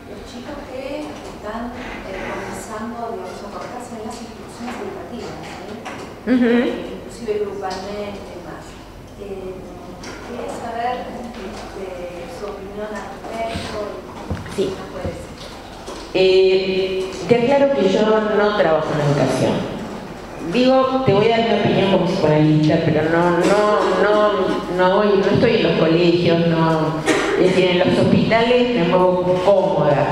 los chicos que están comenzando, digamos, a cortarse en las instituciones educativas, ¿sí? Inclusive grupalmente y demás. Quería saber su opinión al respecto.
Sí.
¿No puede ser?
Te aclaro que yo no trabajo en educación. Digo, te voy a dar mi opinión como psicoanalista, pero no estoy en los colegios, es decir, en los hospitales me muevo cómoda.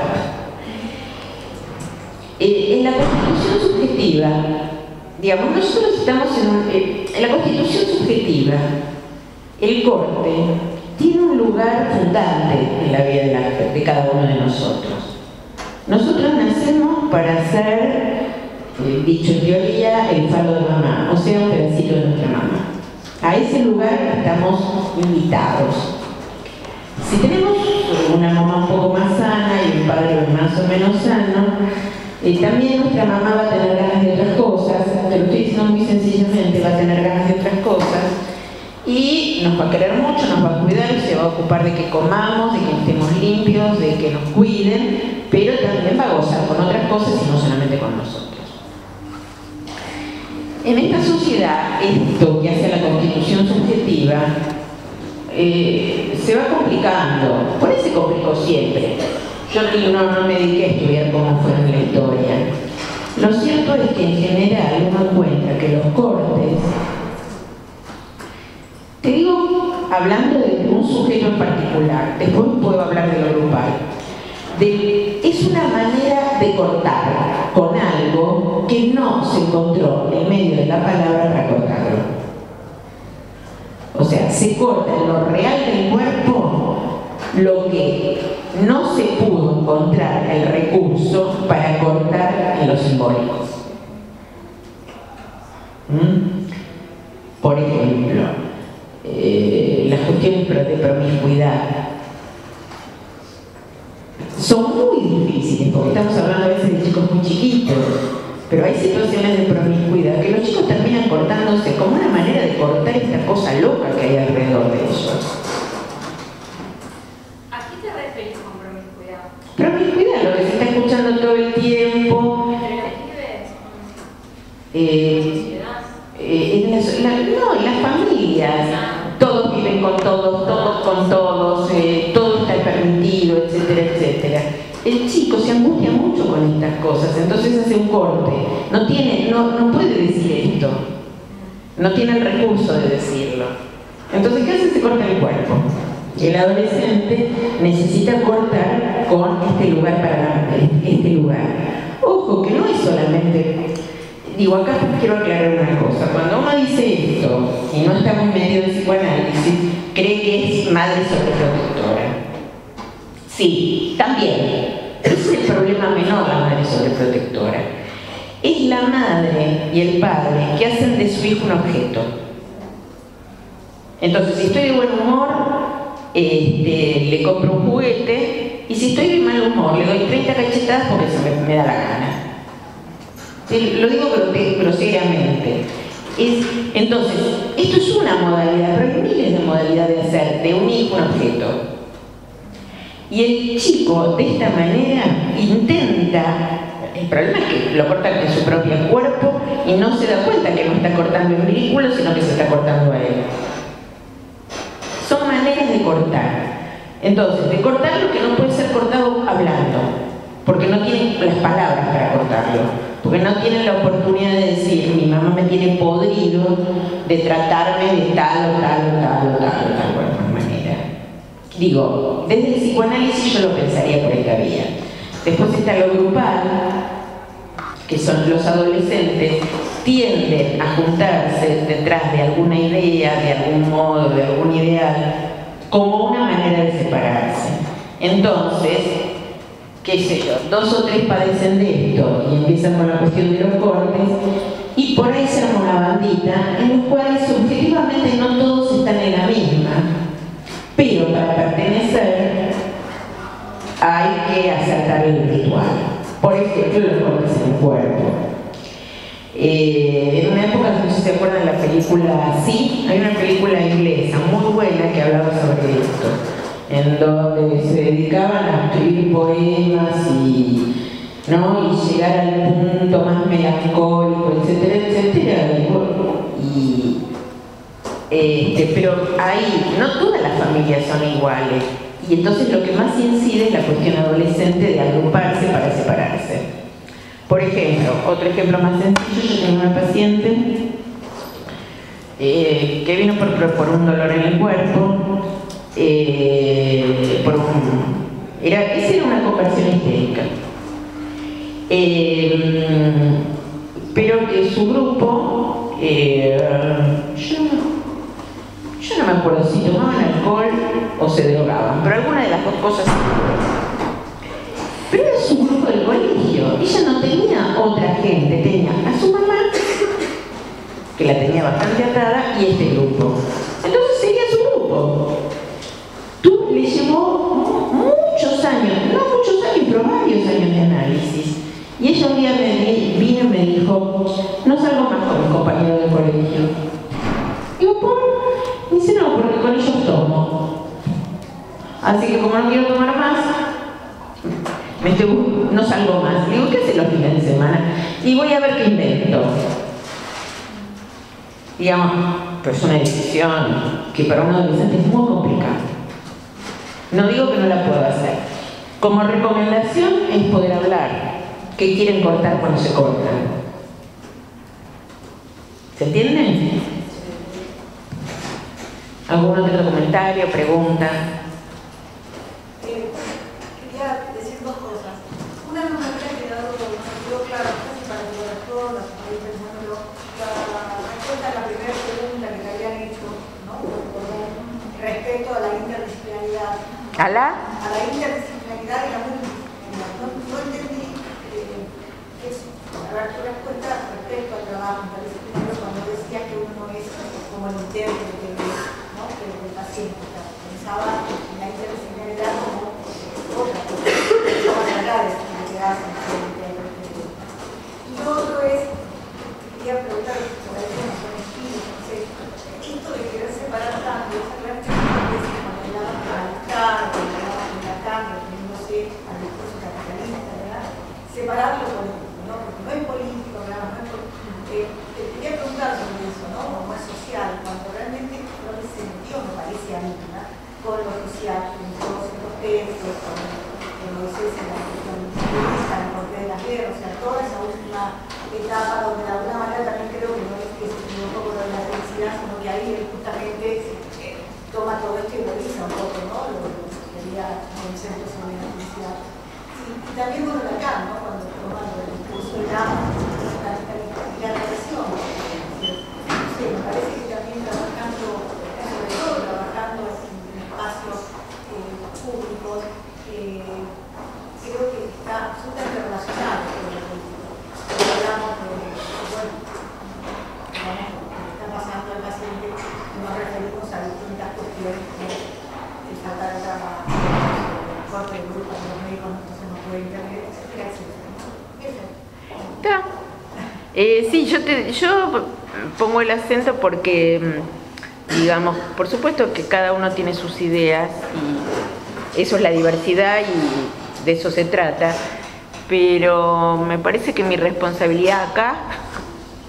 En la constitución subjetiva, digamos, nosotros estamos en la constitución subjetiva, el corte tiene un lugar fundante en la vida de cada uno de nosotros. Nosotros nacemos para ser, dicho en teoría, el falo de mamá, o sea, un pedacito de nuestra mamá. A ese lugar estamos invitados. Si tenemos una mamá un poco más sana y un padre más o menos sano, también nuestra mamá va a tener ganas de otras cosas, te lo estoy diciendo muy sencillamente, va a tener ganas de otras cosas y nos va a querer mucho, nos va a cuidar, se va a ocupar de que comamos, de que estemos limpios, de que nos cuiden, pero también va a gozar con otras cosas y no solamente con nosotros. En esta sociedad, esto que hace la constitución subjetiva se va complicando, por eso se complicó siempre. Yo no me dediqué a estudiar cómo fue en la historia. Lo cierto es que en general uno encuentra que los cortes, te digo, hablando de un sujeto en particular, después puedo hablar de lo grupal, es una manera de cortar con algo que no se encontró en medio de la palabra para cortarlo. O sea, se corta en lo real del cuerpo lo que no se pudo encontrar el recurso para cortar en lo simbólico. Por ejemplo, las cuestiones de promiscuidad son muy difíciles porque estamos hablando a veces de chicos muy chiquitos, pero hay situaciones de promiscuidad que los chicos terminan cortándose como una manera de cortar esta cosa loca que hay alrededor de ellos.
¿A qué te referís con promiscuidad?
Promiscuidad, lo que se está escuchando todo el tiempo.
¿Entre los pibes?
En las familias. Todos viven con todos, todos con todos, todo está permitido, etcétera, etcétera. El chico se angustia mucho con estas cosas, entonces hace un corte. No puede decir esto. No tiene el recurso de decirlo. Entonces, ¿qué hace? Se corta el cuerpo. El adolescente necesita cortar con este lugar. Ojo, que no es solamente... Digo, acá quiero aclarar una cosa. Cuando uno dice esto, y no está muy medio de psicoanálisis, cree que es madre sobreprotectora. Sí, también. Pero ese es el problema menor, la madre sobreprotectora. Es la madre y el padre que hacen de su hijo un objeto. Entonces, si estoy de buen humor, le compro un juguete, y si estoy de mal humor, le doy 30 cachetadas porque se me da la gana. Lo digo groseramente. Entonces, esto es una modalidad, pero hay miles de modalidades de hacer de un hijo un objeto. Y el chico, de esta manera, intenta... El problema es que lo corta en su propio cuerpo y no se da cuenta que no está cortando en vínculo, sino que se está cortando a él. Son maneras de cortar. Entonces, de cortar lo que no puede ser cortado hablando, porque no tienen las palabras para cortarlo, porque no tienen la oportunidad de decir, mi mamá me tiene podrido de tratarme de tal o cual manera. Digo, desde el psicoanálisis yo lo pensaría por esta vía. Después está lo grupal, que son los adolescentes, tienden a juntarse detrás de alguna idea, de algún modo, de algún ideal, como una manera de separarse. Entonces, qué sé yo, 2 o 3 padecen de esto y empiezan con la cuestión de los cortes y por ahí se arma una bandita en los cuales subjetivamente no todos están en la misma, pero para pertenecer hay que acertar el ritual. Por ejemplo, los golpes en el cuerpo. En una época, no sé si se acuerdan de la película Sí, hay una película inglesa muy buena que hablaba sobre esto, en donde se dedicaban a escribir poemas y llegar al punto más melancólico, etcétera, etcétera. Pero ahí no todas las familias son iguales, y entonces lo que más incide es la cuestión adolescente de agruparse para separarse. Por ejemplo, otro ejemplo más sencillo, yo tengo una paciente que vino por un dolor en el cuerpo, esa era una conversión histérica, pero que su grupo, yo no me acuerdo si tomaban alcohol o se drogaban, pero alguna de las dos cosas. Pero era su grupo del colegio. Ella no tenía otra gente, tenía a su mamá, que la tenía bastante atada, y este grupo. Entonces seguía su grupo. Tú le llevó muchos años, no muchos años, pero varios años de análisis. Y ella un día vino y me dijo, no salgo más con mis compañeros del colegio. Digo, ¿por? Me dice, no, porque con ellos tomo. Así que como no quiero tomar más, no salgo más. Digo, ¿qué hace los fines de semana? Y voy a ver qué invento. Digamos, pero es una decisión que para un adolescente es muy complicada. No digo que no la pueda hacer. Como recomendación es poder hablar. ¿Qué quieren cortar cuando se cortan? ¿Se entiende? ¿Algún otro comentario, pregunta?
Quería decir dos cosas. Una no me había quedado claro, casi para todas, ahí pensándolo, la respuesta a la primera pregunta que te habían hecho, ¿no? Respecto a la interdisciplinaridad.
¿A la?
A la interdisciplinaridad y la multidisciplinaridad. No entendí tu respuesta respecto al trabajo interdisciplinario cuando decías que uno es como el intérprete, ¿no? del paciente. Pensaba en la interdisciplinaridad como otra cosa, más allá de lo que hacen el intérprete. Y lo otro es, quería preguntar, por ahí son estilos, no sé, esto de querer separar tanto, esa gran cantidad de veces cuando hablaban de malestar, cuando hablaban de Lacan, refiriéndose al discurso capitalista, ¿verdad? Separarlo con esto, ¿no? Porque no es político, ¿verdad? No es político. Te quería preguntar sobre eso, ¿no? Como es social, cuando realmente no se metió, me parece a mí, ¿verdad? Con lo social, en todos estos textos, con Moisés en la cuestión feminista, en el porqué de las guerras, o sea, toda esa última etapa donde de alguna manera también creo que no es que se equivocó con lo de la felicidad, sino que ahí él justamente toma todo esto y realiza un poco, ¿no? Lo que sería conceptos sobre la felicidad. Y también con Lacan, ¿no? Cuando toma el discurso de la relación. Sí, me parece que también trabajando, sobre todo trabajando en espacios públicos, creo que está absolutamente relacionado con lo político. Hablamos de, bueno, lo que está pasando al paciente, nos referimos a distintas cuestiones, el faltar de trabajo, el corte de grupo, los médicos entonces no pueden intervenir, etcétera, etcétera.
Sí, yo pongo el acento porque, digamos, por supuesto que cada uno tiene sus ideas y eso es la diversidad y de eso se trata, pero me parece que mi responsabilidad acá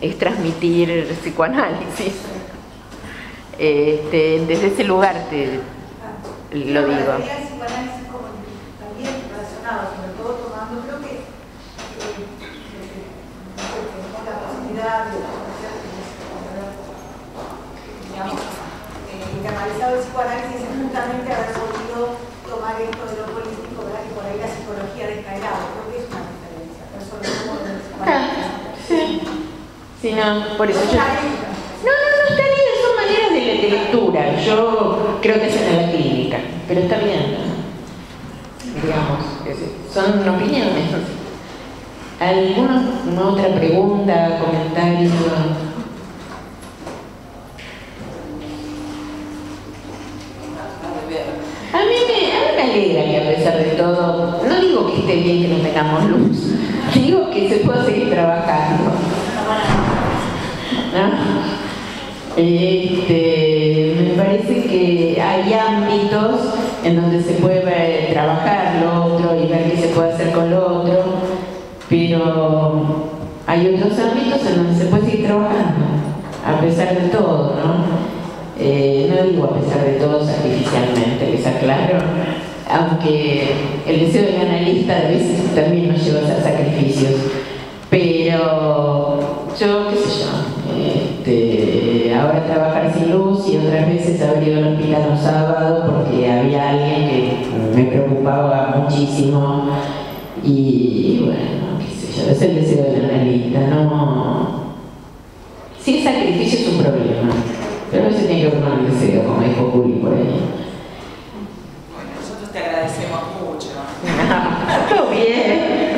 es transmitir psicoanálisis. Desde ese lugar lo digo.
Sobre todo tomando, creo que la posibilidad de internalizado el psicoanálisis es justamente haber podido tomar esto de lo político, ¿verdad? Que por ahí la psicología descaerá. Creo que es una diferencia. Por eso lo mismo del psicoanálisis.
Sí, no, por eso yo... No, está bien, son maneras de lectura. Yo creo que es en la clínica, pero está bien, ¿no? Digamos, son opiniones. ¿Alguna otra pregunta, comentario? A mí me alegra que a pesar de todo, no digo que esté bien que no tengamos luz, digo que se pueda seguir trabajando. ¿No? Me parece que hay ámbitos en donde se puede trabajar lo otro y ver qué se puede hacer con lo otro, pero hay otros ámbitos en donde se puede seguir trabajando, a pesar de todo, ¿no? No digo a pesar de todo sacrificialmente, que sea claro, aunque el deseo del analista a veces también nos lleva a hacer sacrificios, pero yo, qué sé yo, ahora trabajar sin luz y otras veces haber ido al hospital un sábado porque había alguien que me preocupaba muchísimo y bueno, qué sé yo, es el deseo del analista, no. Si es sacrificio es un problema, pero a veces tiene que ver con el deseo, como dijo Juli por ahí.
Bueno, nosotros te agradecemos mucho.
Todo bien.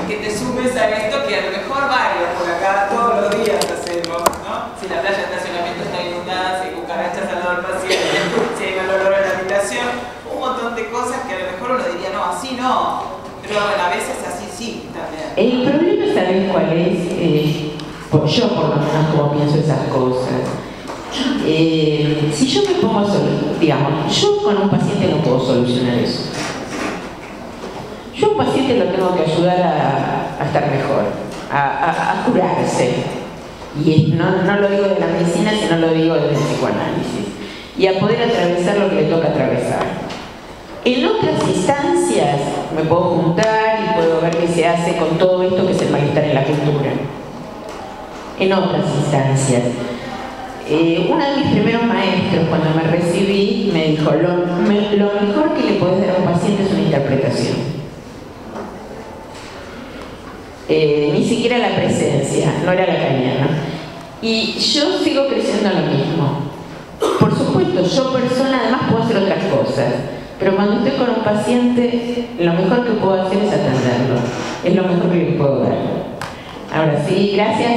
Que te sumes a esto, que a lo mejor varios, porque acá todos los días hacemos, ¿no? Si la playa de estacionamiento está inundada, si hay cucarachas al lado del paciente, si hay mal olor en la habitación, un montón de cosas que a lo mejor uno diría, no, así no, pero bueno, a veces así sí también.
El problema, ¿sabes cuál es? Yo por lo menos como pienso esas cosas. Si yo me pongo digamos, yo con un paciente no puedo solucionar eso. Yo a un paciente lo tengo que ayudar a estar mejor, a curarse. Y no lo digo de la medicina, sino lo digo del psicoanálisis. Y a poder atravesar lo que le toca atravesar. En otras instancias me puedo juntar y puedo ver qué se hace con todo esto que es el malestar en la cultura. En otras instancias. Uno de mis primeros maestros, cuando me recibí, me dijo, lo mejor que le podés dar a un paciente es una interpretación. Ni siquiera la presencia, no era lacaniana. Y yo sigo creciendo lo mismo. Por supuesto, yo persona además puedo hacer otras cosas, pero cuando estoy con un paciente, lo mejor que puedo hacer es atenderlo. Es lo mejor que le puedo dar. Ahora sí, gracias.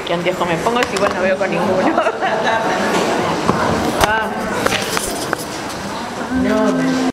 ¿Qué anteojo me pongo si igual no veo con ninguno? No.